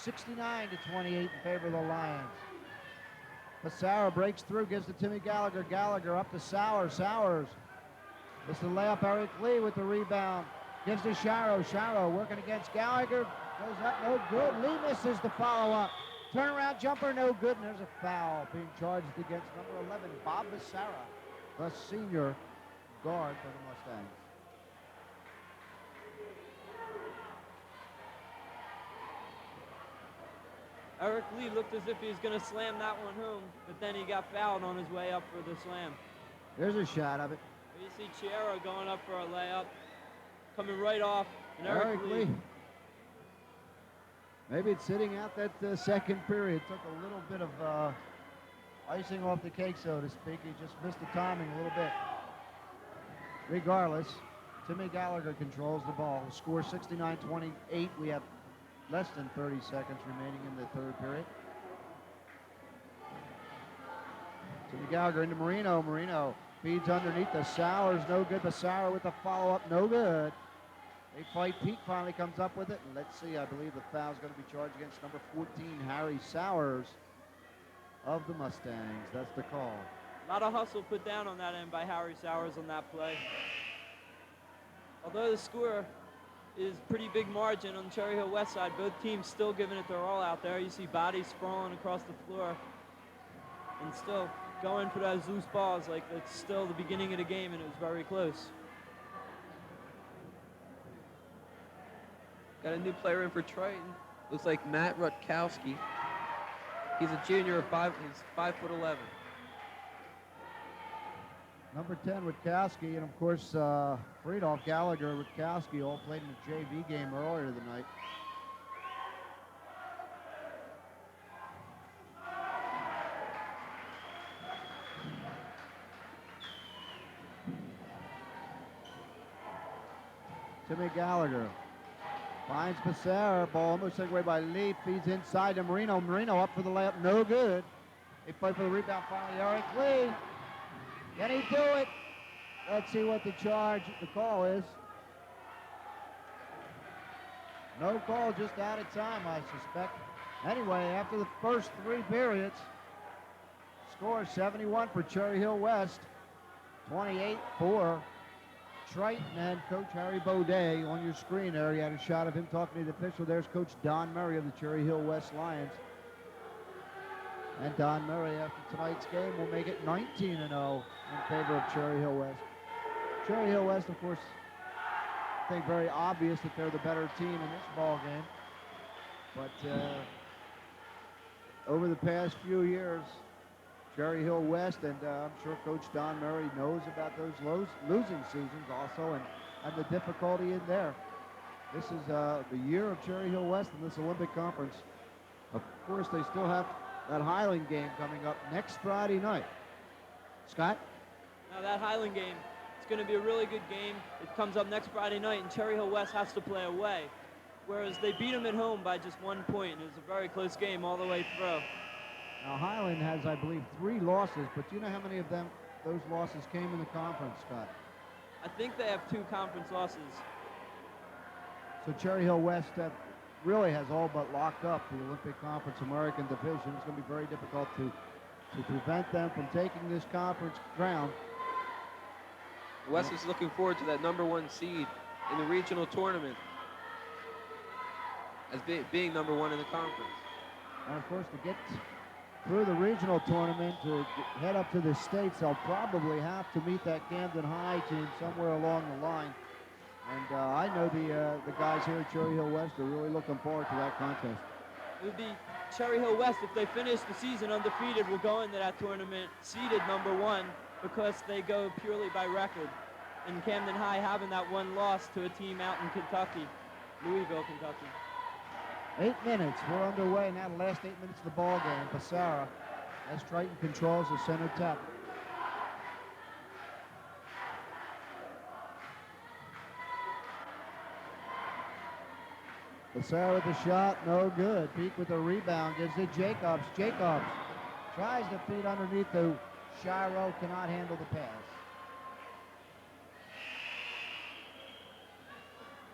69-28 in favor of the Lions. Becerra breaks through, gives to Timmy Gallagher. Gallagher up to Sowers. Sowers. It's the layup. Eric Lee with the rebound. Gives to Shiro. Shiro working against Gallagher. Goes up, no good. Lee misses the follow-up. Turnaround jumper, no good. And there's a foul being charged against number 11, Bob Becerra, the senior guard for the Mustangs. Eric Lee looked as if he was going to slam that one home, but then he got fouled on his way up for the slam. There's a shot of it. You see Chiara going up for a layup, coming right off. And Eric Lee. Maybe it's sitting out that second period. Took a little bit of icing off the cake, so to speak. He just missed the timing a little bit. Regardless, Timmy Gallagher controls the ball. The score 69-28. We have less than 30 seconds remaining in the third period. Timmy Gallagher into Marino. Marino Feeds underneath the Sowers, no good. Basara with the follow-up, no good. They fight. Peak finally comes up with it. And let's see, I believe the foul's going to be charged against number 14, Harry Sowers of the Mustangs. That's the call. A lot of hustle put down on that end by Harry Sowers on that play. Although the score is pretty big margin on Cherry Hill West side, both teams still giving it their all out there. You see bodies sprawling across the floor and still going for those loose balls like it's still the beginning of the game and it was very close. Got a new player in for Triton. Looks like Matt Rutkowski. He's a junior, he's 5'11". Number 10, Rutkowski, and of course, Friedolf, Gallagher, Rutkowski all played in the JV game earlier tonight. Timmy Gallagher finds Becerra, ball almost taken away by Lee, feeds inside to Marino. Marino up for the layup, no good. They fight for the rebound finally, Eric Lee. Can he do it? Let's see what the call is. No call, just out of time, I suspect. Anyway, after the first 3 periods, score 71 for Cherry Hill West, 28 for Triton, and Coach Harry Baudet on your screen there. You had a shot of him talking to the official. There's Coach Don Murray of the Cherry Hill West Lions. And Don Murray, after tonight's game, will make it 19-0 in favor of Cherry Hill West. Cherry Hill West, of course, I think very obvious that they're the better team in this ball game. But over the past few years, Cherry Hill West, and I'm sure Coach Don Murray knows about those losing seasons also, and the difficulty in there. This is the year of Cherry Hill West in this Olympic Conference. Of course, they still have that Highland game coming up next Friday night. Scott? Now that Highland game, it's going to be a really good game. It comes up next Friday night, and Cherry Hill West has to play away, whereas they beat them at home by just 1 point. It was a very close game all the way through. Now Highland has, I believe, 3 losses, but do you know how many of those losses came in the conference, Scott? I think they have 2 conference losses. So Cherry Hill West really has all but locked up the Olympic Conference American Division. It's going to be very difficult to prevent them from taking this conference crown. West is looking forward to that #1 seed in the regional tournament as being #1 in the conference. And of course, to get through the regional tournament, to head up to the states, they'll probably have to meet that Camden High team somewhere along the line. And I know the guys here at Cherry Hill West are really looking forward to that contest. It would be Cherry Hill West, if they finish the season undefeated, will go into that tournament seeded #1 because they go purely by record. And Camden High having that 1 loss to a team out in Kentucky, Louisville, Kentucky. 8 minutes, we're underway now, the last 8 minutes of the ball game. Basara, as Triton controls the center tap. Basara with the shot, no good. Peak with the rebound, gives it Jacobs. Jacobs tries to feed underneath to Shiro, cannot handle the pass.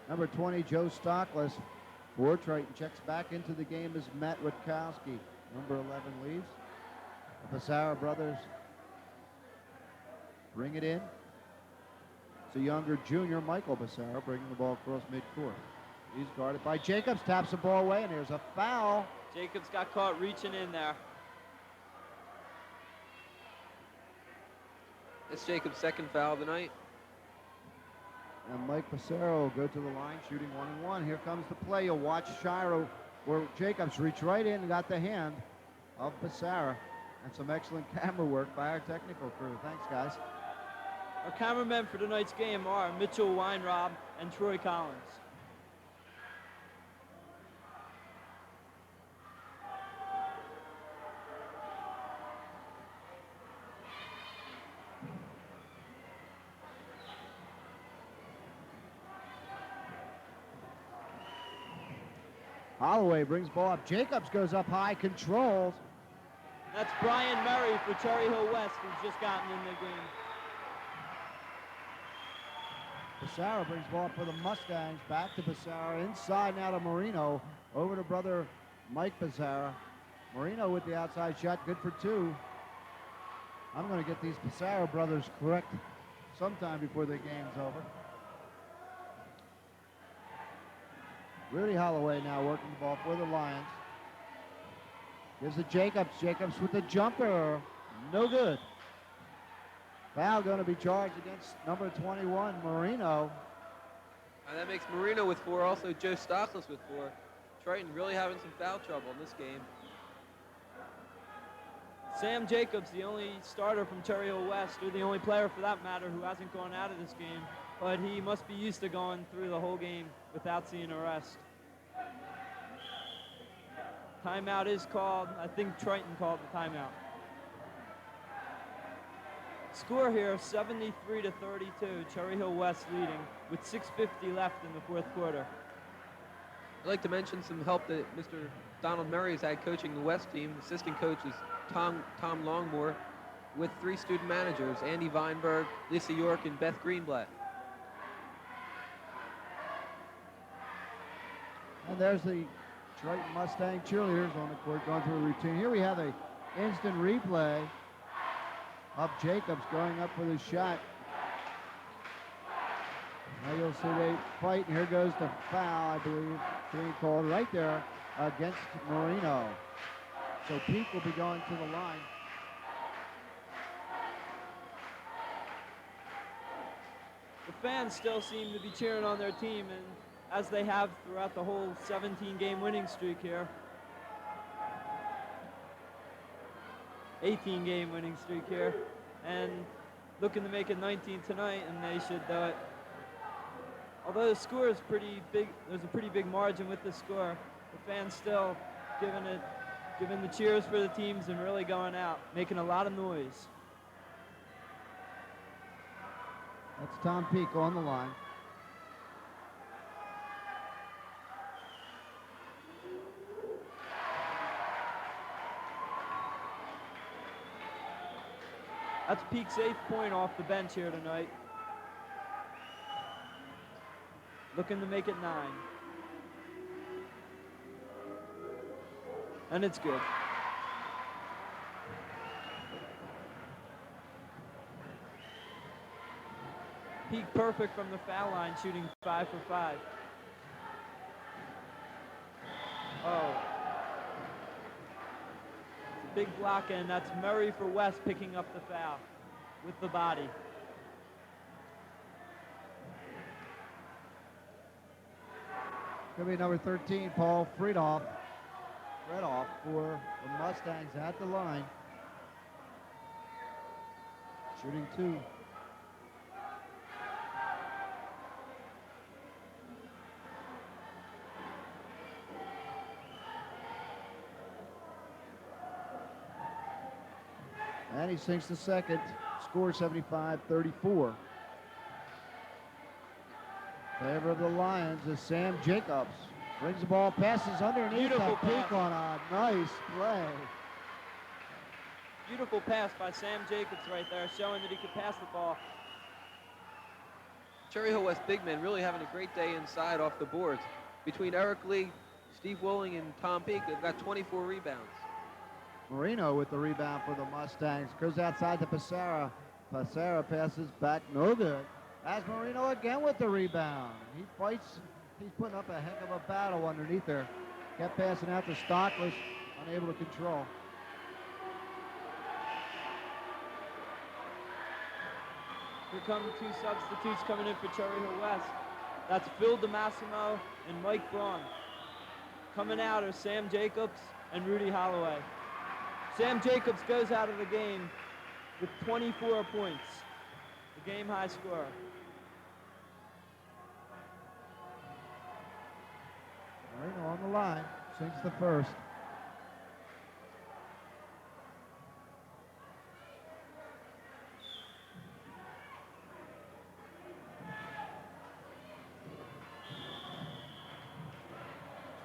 Number 20, Joe Stockless for Triton, checks back into the game as Matt Rutkowski. Number 11 leaves. The Basara brothers bring it in. It's a younger junior, Michael Basara, bringing the ball across midcourt. He's guarded by Jacobs, taps the ball away, and there's a foul. Jacobs got caught reaching in there. It's Jacobs' 2nd foul of the night. And Mike Basara will go to the line, shooting 1-1. Here comes the play. You'll watch Shiro, where Jacobs reached right in and got the hand of Basara. And some excellent camera work by our technical crew. Thanks, guys. Our cameramen for tonight's game are Mitchell Weinrob and Troy Collins. Holloway brings ball up. Jacobs goes up high, controls. That's Brian Murray for Cherry Hill West, who's just gotten in the game. Becerra brings the ball up for the Mustangs. Back to Becerra. Inside now to Marino. Over to brother Mike Becerra. Marino with the outside shot. Good for two. I'm going to get these Becerra brothers correct sometime before the game's over. Rudy Holloway now working the ball for the Lions. Gives it Jacobs. Jacobs with the jumper. No good. Foul going to be charged against number 21, Marino. And that makes Marino with 4, also Joe Stockless with 4. Triton really having some foul trouble in this game. Sam Jacobs, the only starter from Cherry Hill West, or the only player for that matter who hasn't gone out of this game, but he must be used to going through the whole game without seeing a rest. Timeout is called. I think Triton called the timeout. Score here, 73-32, Cherry Hill West leading with 6:50 left in the fourth quarter. I'd like to mention some help that Mr. Donald Murray has had coaching the West team. Assistant coach is Tom Longmore, with 3 student managers, Andy Weinberg, Lisa York, and Beth Greenblatt. And there's the Triton Mustang cheerleaders on the court going through a routine. Here we have a instant replay of Jacobs going up with his shot. Now you'll see they fight, and here goes the foul, I believe, being called right there against Marino. So Peak will be going to the line. The fans still seem to be cheering on their team, and as they have throughout the whole 17-game winning streak here. 18-game winning streak here, and looking to make it 19 tonight, and they should do it. Although the score is pretty big, there's a pretty big margin with the score. The fans still giving the cheers for the teams and really going out, making a lot of noise. That's Tom Peak on the line. That's Peak's 8th point off the bench here tonight. Looking to make it 9. And it's good. Peak perfect from the foul line, shooting 5 for 5. Oh. It's a big block, and that's Murray for West picking up the foul with the body. Going to be number 13, Paul Fredoff for the Mustangs at the line. Shooting 2. And he sinks the second. Score 75-34. Favor of the Lions is Sam Jacobs. Brings the ball, passes underneath the Peak on a nice play. Beautiful pass by Sam Jacobs right there, showing that he could pass the ball. Cherry Hill West big men really having a great day inside off the boards. Between Eric Lee, Steve Willing, and Tom Peak, they've got 24 rebounds. Marino with the rebound for the Mustangs. Goes outside to Becerra. Becerra passes back, no good. As Marino again with the rebound. He fights. He's putting up a heck of a battle underneath there. Kept passing out to Stockless, unable to control. Here come 2 substitutes coming in for Cherry Hill West. That's Phil DeMassimo and Mike Braun. Coming out are Sam Jacobs and Rudy Holloway. Sam Jacobs goes out of the game with 24 points, the game high score. Marino on the line, sinks the first.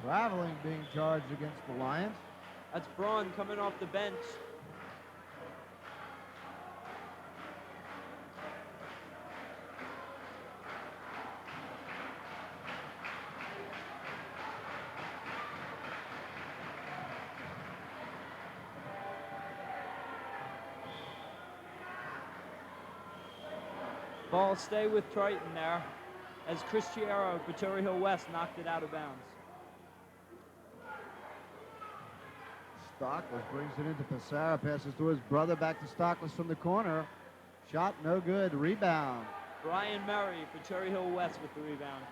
Traveling being charged against the Lions. That's Braun coming off the bench. Ball stay with Triton there as Cristiero for Cherry Hill West knocked it out of bounds. Stockless brings it into Passara, passes to his brother, back to Stockless from the corner. Shot no good, rebound. Brian Murray for Cherry Hill West with the rebound.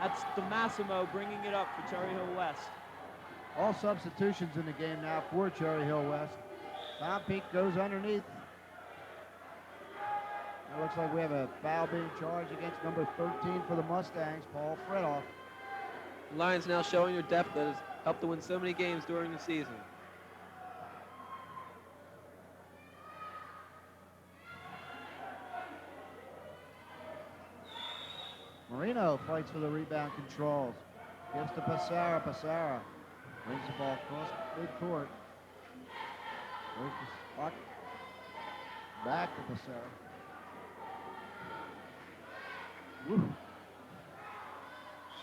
That's DeMassimo bringing it up for Cherry Hill West. All substitutions in the game now for Cherry Hill West. Tom Peak goes underneath. It looks like we have a foul being charged against number 13 for the Mustangs, Paul Fredoff. The Lions now showing their depth that has helped to win so many games during the season. Marino fights for the rebound, controls. Gives to Passara. Passara brings the ball across midcourt. There's the spot. Back to Passara. Woo.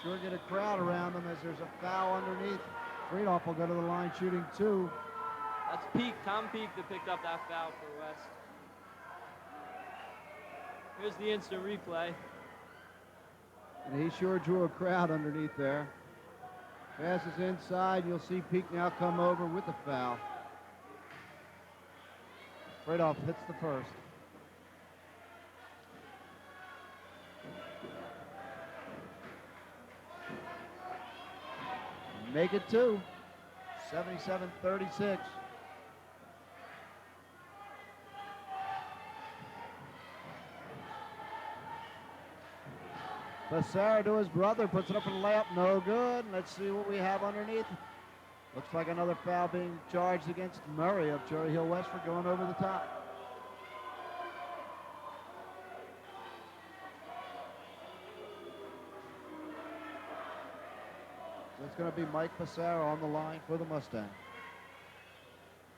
Sure get a crowd around them as there's a foul underneath. Fredoff will go to the line shooting 2. That's Peak, Tom Peak that picked up that foul for West. Here's the instant replay. And he sure drew a crowd underneath there. Passes inside. You'll see Peak now come over with the foul. Fredoff hits the first. Make it 2. 77-36. Passara to his brother, puts it up in the layup, no good. Let's see what we have underneath. Looks like another foul being charged against Murray of Cherry Hill West for going over the top. So it's going to be Mike Passara on the line for the Mustang.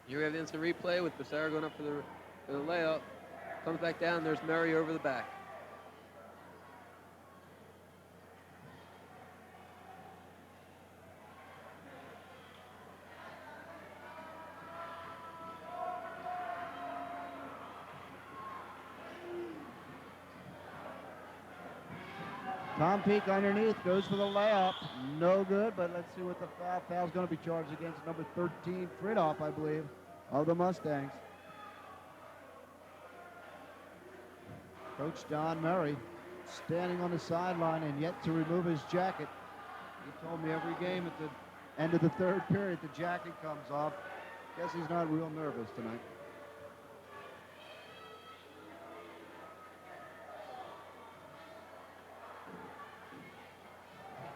Here we have the instant replay with Passara going up for the layup. Comes back down, there's Murray over the back. Tom Peak underneath, goes for the layup. No good, but let's see what the foul. Foul's going to be charged against number 13, Fredoff, I believe, of the Mustangs. Coach Don Murray standing on the sideline and yet to remove his jacket. He told me every game at the end of the third period the jacket comes off. Guess he's not real nervous tonight.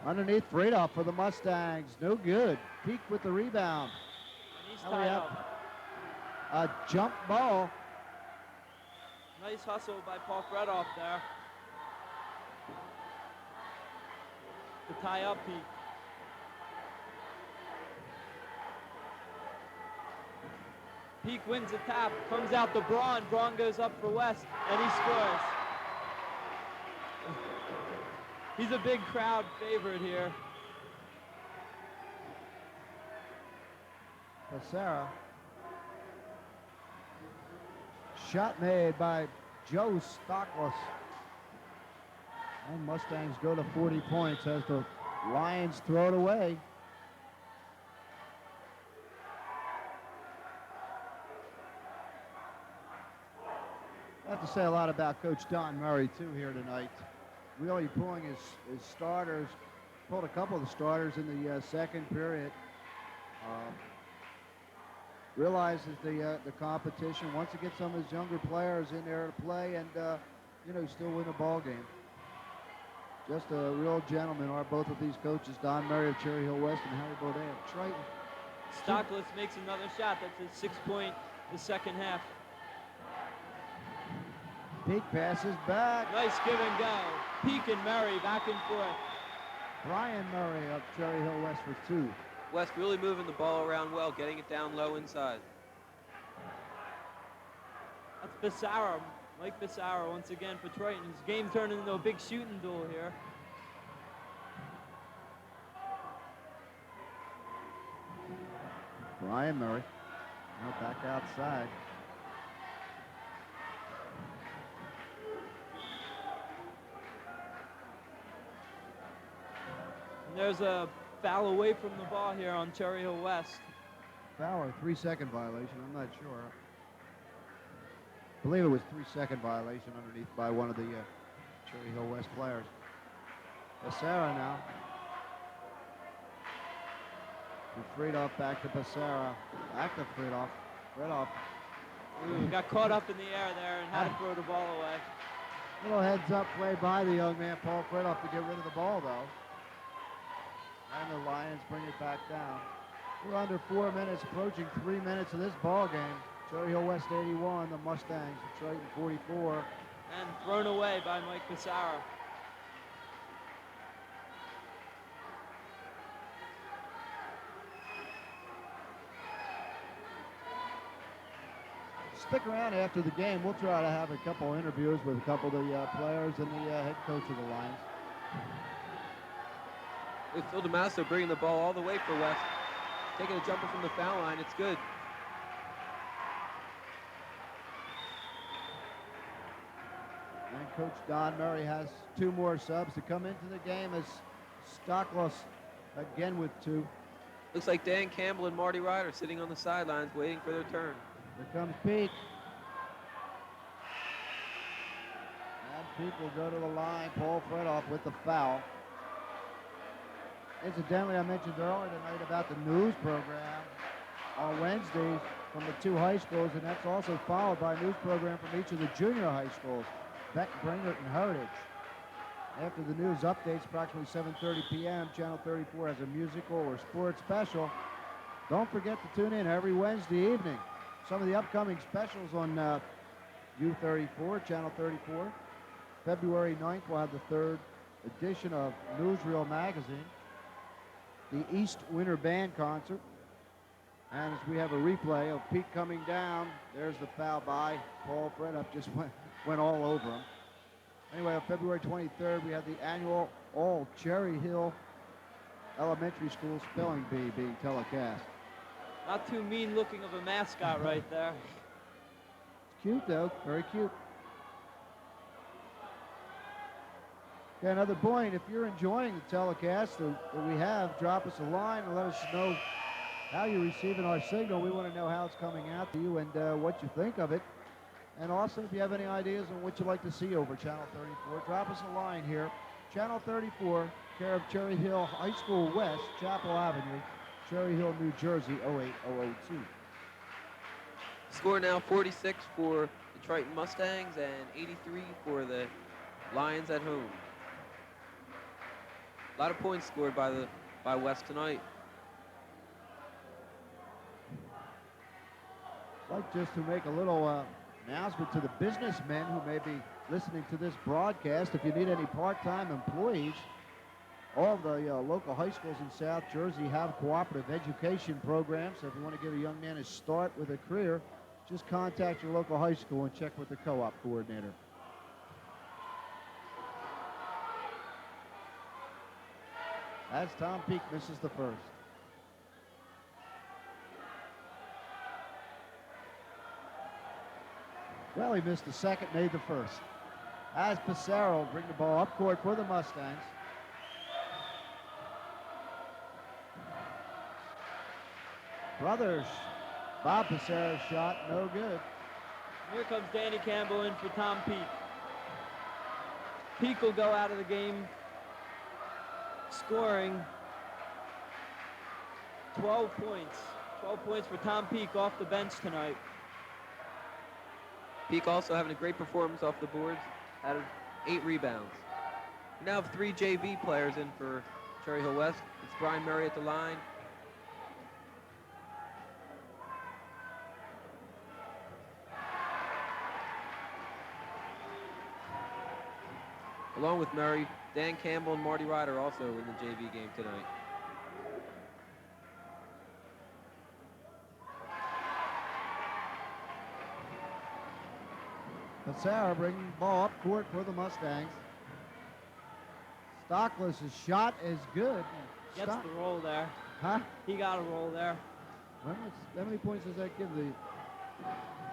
Underneath, Fredoff for the Mustangs. No good. Peak with the rebound. And he's tied up. A jump ball. Nice hustle by Paul Fredoff there to tie up Peak. Peak wins the tap, comes out to Braun. Braun goes up for West, and he scores. He's a big crowd favorite here. Passara. Shot made by Joe Stockless. And Mustangs go to 40 points as the Lions throw it away. I have to say a lot about Coach Don Murray, too, here tonight. Really pulling his starters, pulled a couple of the starters in the second period. Realizes the competition, wants to get some of his younger players in there to play and, still win a ball game. Just a real gentleman are both of these coaches, Don Murray of Cherry Hill West and Harry Baudet of Triton. Stockless makes another shot. That's his 6th point the second half. Peak passes back. Nice give and go. Peak and Murray back and forth. Brian Murray of Cherry Hill West for 2. West really moving the ball around well, getting it down low inside. That's Passara, Mike Passara once again for Triton. His game turned into a big shooting duel here. Brian Murray now back outside. There's a foul away from the ball here on Cherry Hill West. Foul or 3-second violation, I'm not sure. I believe it was 3-second violation underneath by one of the Cherry Hill West players. Becerra now. To Friedhoff, back to Becerra. Back to Friedhoff. Friedhoff. Ooh, got caught up in the air there and had to throw the ball away. Little heads up play by the young man, Paul Friedhoff, to get rid of the ball, though. And the Lions bring it back down. We're under 4 minutes, approaching 3 minutes of this ball game. Cherry Hill West 81, the Mustangs, Triton 44. And thrown away by Mike Becerra. Stick around after the game. We'll try to have a couple interviews with a couple of the players and the head coach of the Lions. With Phil DeMasso bringing the ball all the way for West. Taking a jumper from the foul line. It's good. And Coach Don Murray has 2 more subs to come into the game as Stoklos again with 2. Looks like Dan Campbell and Marty Ryder sitting on the sidelines waiting for their turn. Here comes Peak. And Peak will go to the line. Paul Friedhoff with the foul. Incidentally, I mentioned earlier tonight about the news program on Wednesdays from the 2 high schools, and that's also followed by a news program from each of the junior high schools, Beck, Brainerd, and Heritage. After the news updates, approximately 7:30 p.m., Channel 34 has a musical or sports special. Don't forget to tune in every Wednesday evening. Some of the upcoming specials on U34, Channel 34. February 9th, we'll have the 3rd edition of Newsreel magazine. The East Winter Band Concert. And as we have a replay of Pete coming down, there's the foul by Paul Friedhoff, just went all over him. Anyway, on February 23rd, we have the annual All Cherry Hill Elementary School Spelling Bee being telecast. Not too mean looking of a mascot right there. It's cute though, very cute. Okay, another point, if you're enjoying the telecast that we have, drop us a line and let us know how you're receiving our signal. We want to know how it's coming out to you and what you think of it. And also, if you have any ideas on what you'd like to see over Channel 34, drop us a line here. Channel 34, care of Cherry Hill High School West, Chapel Avenue, Cherry Hill, New Jersey, 08002. Score now 46 for the Triton Mustangs and 83 for the Lions at home. A lot of points scored by West tonight. I'd like just to make a little announcement to the businessmen who may be listening to this broadcast. If you need any part-time employees, all of the local high schools in South Jersey have cooperative education programs. So if you want to give a young man a start with a career, just contact your local high school and check with the co-op coordinator. As Tom Peak misses the first. Well, he missed the second, made the first. As Becerra will bring the ball up court for the Mustangs. Brothers, Bob Becerra's shot, no good. Here comes Danny Campbell in for Tom Peak. Peak will go out of the game scoring 12 points. 12 points for Tom Peak off the bench tonight. Peak also having a great performance off the boards, had 8 rebounds. We now have 3 JV players in for Cherry Hill West. It's Brian Murray at the line. Along with Murray, Dan Campbell and Marty Ryder also in the JV game tonight. Becerra bringing the ball up court for the Mustangs. Stoklos' shot is good. Gets the roll there. Huh? He got a roll there. How many points does that give the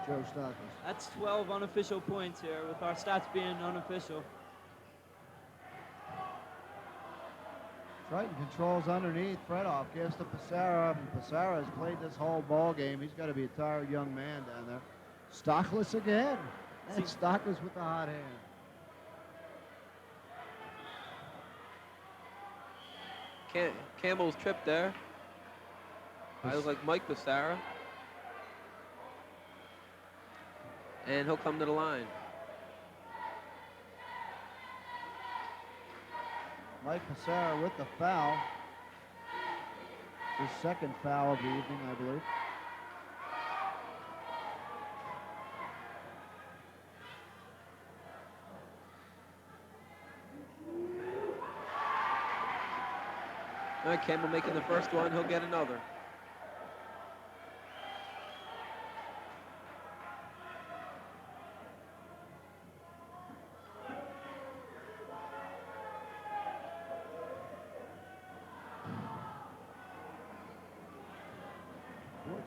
Joe Stoklos? That's 12 unofficial points here, with our stats being unofficial. Triton controls underneath. Fredoff gives to Passera. Passera has played this whole ball game. He's got to be a tired young man down there. Stockless again. And Stockless with the hot hand. Campbell's tripped there. I look like Mike Passera. And he'll come to the line. Mike Passera with the foul. His second foul of the evening, I believe. All right, Campbell making the first one. He'll get another.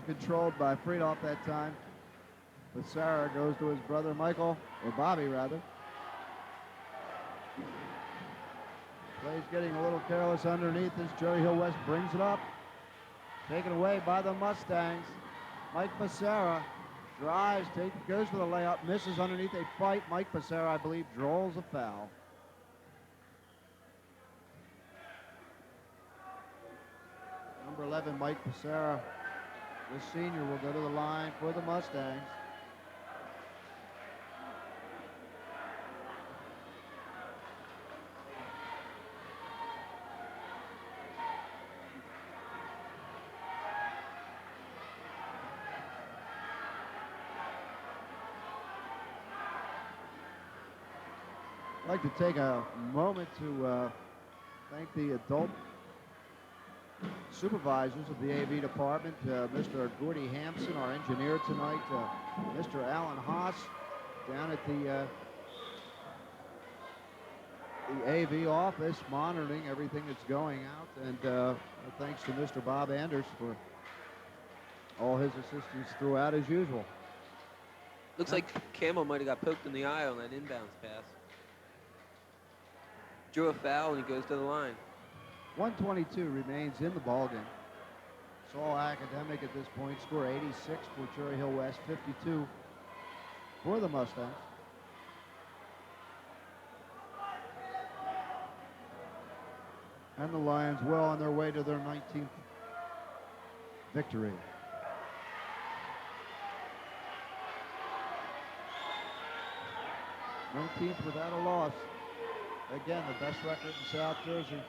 Controlled by Fredoff that time. But Sarah goes to his brother Michael, or Bobby rather. Play's getting a little careless underneath as Cherry Hill West brings it up. Taken away by the Mustangs. Mike Passera drives, goes for the layup, misses underneath a fight. Mike Passera, I believe, draws a foul. Number 11, Mike Passera. The senior will go to the line for the Mustangs. I'd like to take a moment to thank the adult supervisors of the AV department, Mr. Gordy Hampson, our engineer tonight, Mr. Alan Haas down at the AV office monitoring everything that's going out, and thanks to Mr. Bob Anders for all his assistance throughout as usual. Looks like Campbell might have got poked in the eye on that inbounds pass. Drew a foul and he goes to the line. 122 remains in the ballgame. It's all academic at this point. Score 86 for Cherry Hill West, 52 for the Mustangs. And the Lions well on their way to their 19th victory. '19th without a loss. Again, the best record in South Jersey.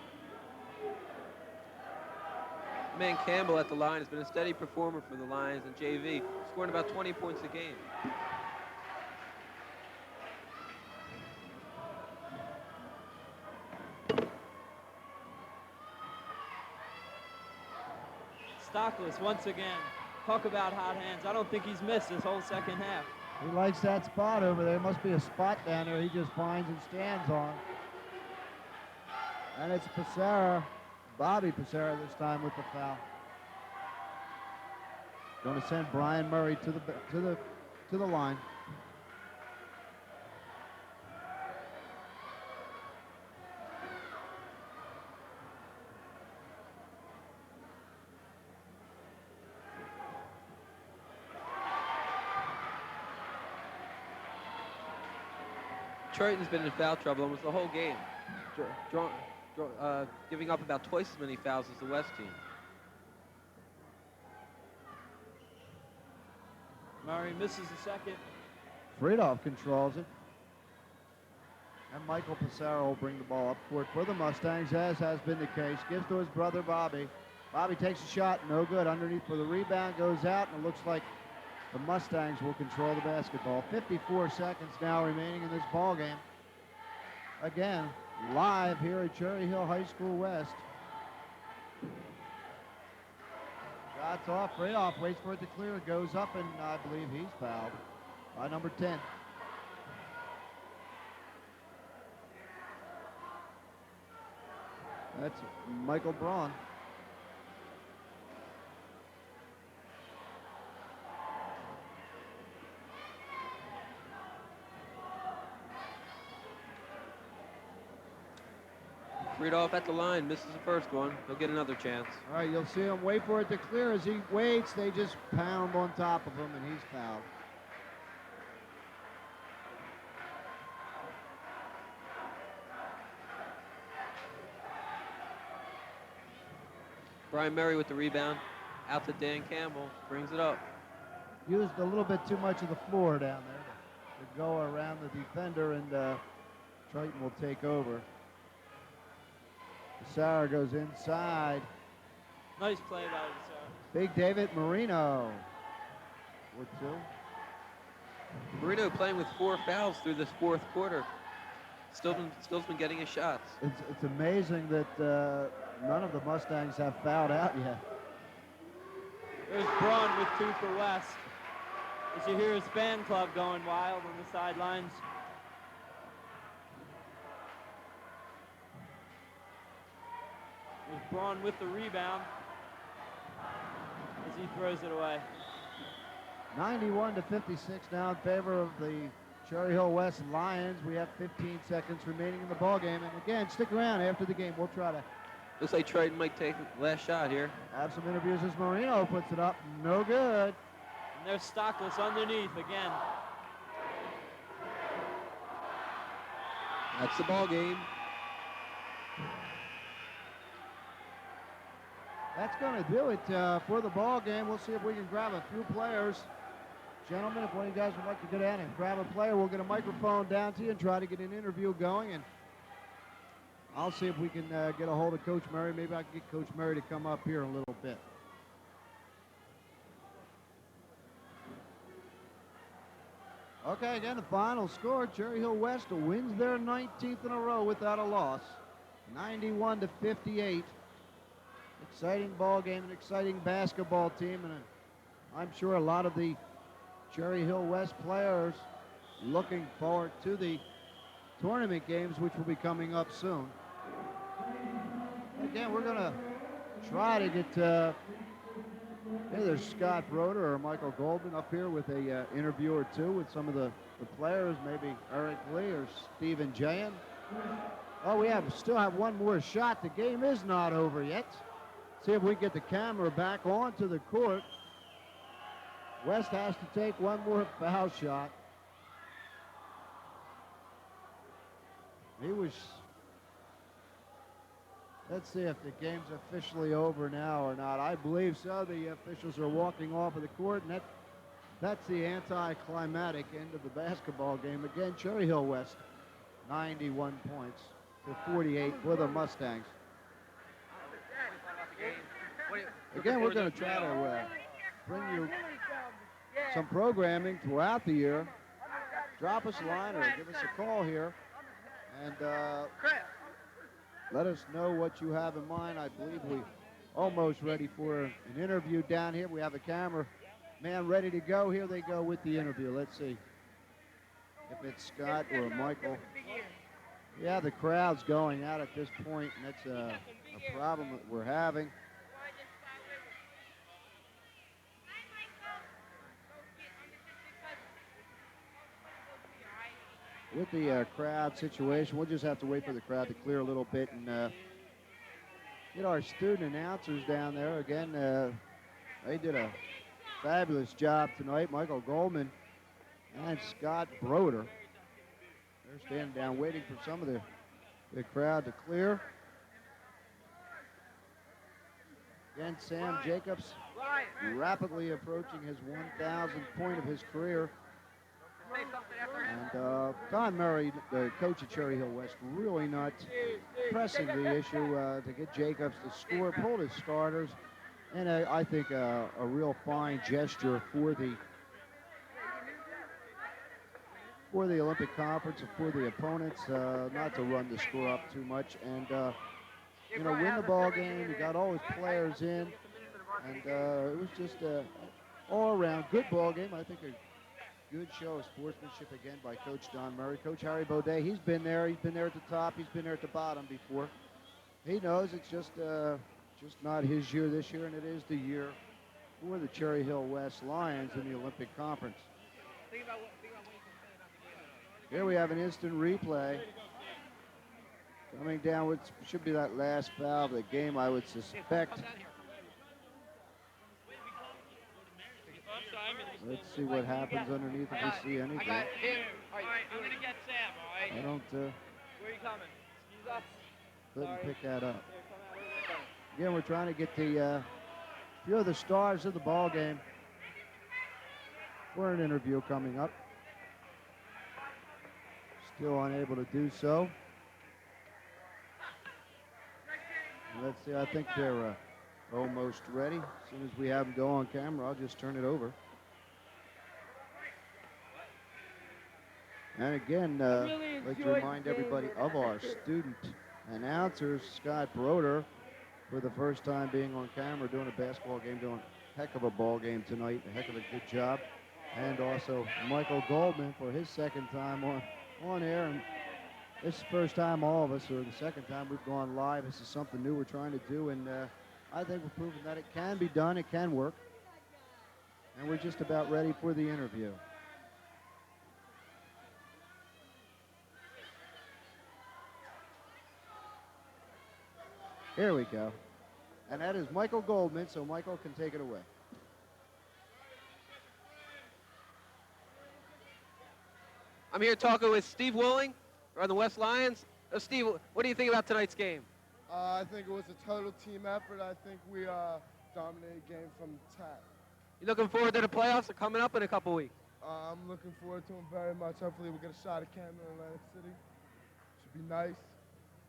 Man Campbell at the line has been a steady performer for the Lions and JV, scoring about 20 points a game. Stockless once again. Talk about hot hands. I don't think he's missed this whole second half. He likes that spot over there. Must be a spot down there he just finds and stands on. And it's Passera, Bobby Passera this time with the foul. Going to send Brian Murray to the line. Triton's been in foul trouble almost the whole game, giving up about twice as many fouls as the West team. Murray misses the second. Fredoff controls it. And Michael Passera will bring the ball up court for the Mustangs, as has been the case. Gives to his brother Bobby. Bobby takes a shot, no good. Underneath for the rebound, goes out, and it looks like the Mustangs will control the basketball. 54 seconds now remaining in this ball game. Again, live here at Cherry Hill High School West. Shots off. Fredoff waits for it to clear. It goes up, and I believe he's fouled by number 10. That's Michael Braun. Freed off at the line, misses the first one. He'll get another chance. All right, you'll see him wait for it to clear. As he waits, they just pound on top of him, and he's fouled. Brian Murray with the rebound. Out to Dan Campbell. Brings it up. Used a little bit too much of the floor down there to go around the defender, and Triton will take over. Sarah goes inside. Nice play by Sarah. Big David Marino with 2. Marino playing with 4 fouls through this fourth quarter. Still's been getting his shots. It's amazing that none of the Mustangs have fouled out yet. There's Braun with 2 for West. As you hear his fan club going wild on the sidelines. There's Braun with the rebound as he throws it away. 91-56 now in favor of the Cherry Hill West Lions. We have 15 seconds remaining in the ball game. And again, stick around after the game. We'll try to Looks like Triton might take the last shot here. have some interviews as Marino puts it up. No good. And there's Stockless underneath again. That's the ball game. That's going to do it for the ball game. We'll see if we can grab a few players. Gentlemen, if one of you guys would like to go down and grab a player, we'll get a microphone down to you and try to get an interview going. And I'll see if we can get a hold of Coach Murray. Maybe I can get Coach Murray to come up here in a little bit. Okay, again, the final score. Cherry Hill West wins their 19th in a row without a loss. 91-58. Exciting ball game, an exciting basketball team, and I'm sure a lot of the Cherry Hill West players looking forward to the tournament games, which will be coming up soon. Again, we're going to try to get either Scott Broder or Michael Goldman up here with a interview or two with some of the players, maybe Eric Lee or Stephen Jayan. Oh, we still have one more shot. The game is not over yet. See if we can get the camera back onto the court. West has to take one more foul shot. Let's see if the game's officially over now or not. I believe so. The officials are walking off of the court, and that's the anticlimactic end of the basketball game. Again, Cherry Hill West, 91 points to 48 for the Mustangs. Again, we're going to try to bring you some programming throughout the year. Drop us a line or give us a call here and let us know what you have in mind. I believe we're almost ready for an interview down here. We have a camera man ready to go. Here they go with the interview. Let's see if it's Scott or Michael. Yeah, the crowd's going out at this point, and that's a problem that we're having. With the crowd situation, we'll just have to wait for the crowd to clear a little bit and get our student announcers down there. Again, they did a fabulous job tonight. Michael Goldman and Scott Broder. They're standing down waiting for some of the crowd to clear. Again, Sam Jacobs rapidly approaching his 1,000th point of his career. And Don Murray, the coach of Cherry Hill West, really not pressing the issue to get Jacobs to score, pulled his starters, and I think a real fine gesture for the Olympic Conference and for the opponents, not to run the score up too much and win the ball game. He got all his players in, and it was just a all-around good ball game. I think a good show of sportsmanship again by Coach Don Murray. Coach Harry Baudet, he's been there at the top, he's been there at the bottom before. He knows it's just not his year this year, and it is the year for the Cherry Hill West Lions in the Olympic Conference. Here we have an instant replay. Coming down, which should be that last foul of the game, I would suspect. Let's see what happens underneath if we see anything. All right, I'm going to get Sam, all right? I don't Where are you coming? Excuse us? couldn't Sorry. pick that up. Here, come out over there. Again, we're trying to get the few of the stars of the ball game for an interview coming up. Still unable to do so. Let's see, I think they're almost ready. As soon as we have them go on camera, I'll just turn it over. And again, I'd like to remind everybody of our student announcers, Scott Broder, for the first time being on camera doing a basketball game, doing a heck of a ball game tonight, a heck of a good job. And also Michael Goldman for his second time on air. And this is the first time all of us, or the second time we've gone live. This is something new we're trying to do, and I think we're proving that it can be done, it can work. And we're just about ready for the interview. Here we go. And that is Michael Goldman, so Michael can take it away. I'm here talking with Steve Willing on the West Lions. Steve, what do you think about tonight's game? I think it was a total team effort. I think we dominated the game from the top. You looking forward to the playoffs? They're coming up in a couple weeks. I'm looking forward to them very much. Hopefully we'll get a shot at Camden, Atlantic City. Should be nice.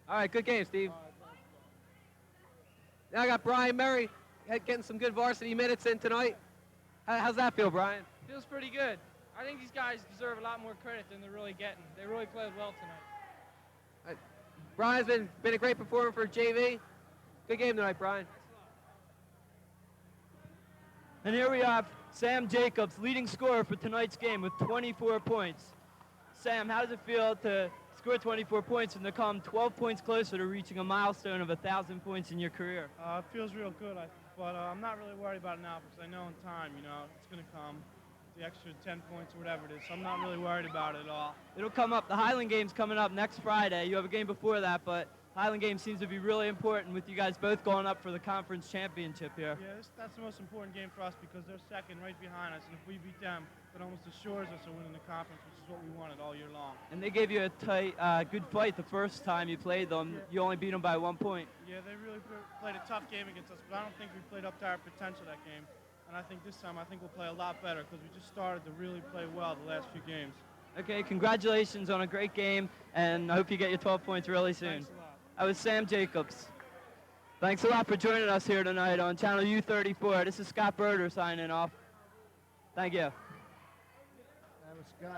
All right, good game, Steve. All right, thanks, Now I got Brian Murray getting some good varsity minutes in tonight. How's that feel, Brian? Feels pretty good. I think these guys deserve a lot more credit than they're really getting. They really played well tonight. Brian's been a great performer for JV. Good game tonight, Brian. And here we have Sam Jacobs, leading scorer for tonight's game with 24 points. Sam, how does it feel to score 24 points and to come 12 points closer to reaching a milestone of 1,000 points in your career? It feels real good, but I'm not really worried about it now because I know in time, it's going to come. The extra 10 points or whatever it is, so I'm not really worried about it at all. It'll come up. The Highland game's coming up next Friday. You have a game before that, but Highland game seems to be really important with you guys both going up for the conference championship here. Yeah, that's the most important game for us because they're second right behind us, and if we beat them, it almost assures us of winning the conference, which is what we wanted all year long. And they gave you a tight, good fight the first time you played them. Yeah. You only beat them by 1 point. Yeah, they really played a tough game against us, but I don't think we played up to our potential that game. And I think this time, we'll play a lot better because we just started to really play well the last few games. Okay, congratulations on a great game, and I hope you get your 12 points really soon. Thanks a lot. I was Sam Jacobs. Thanks a lot for joining us here tonight on Channel U34. This is Scott Broder signing off. Thank you. That was Scott.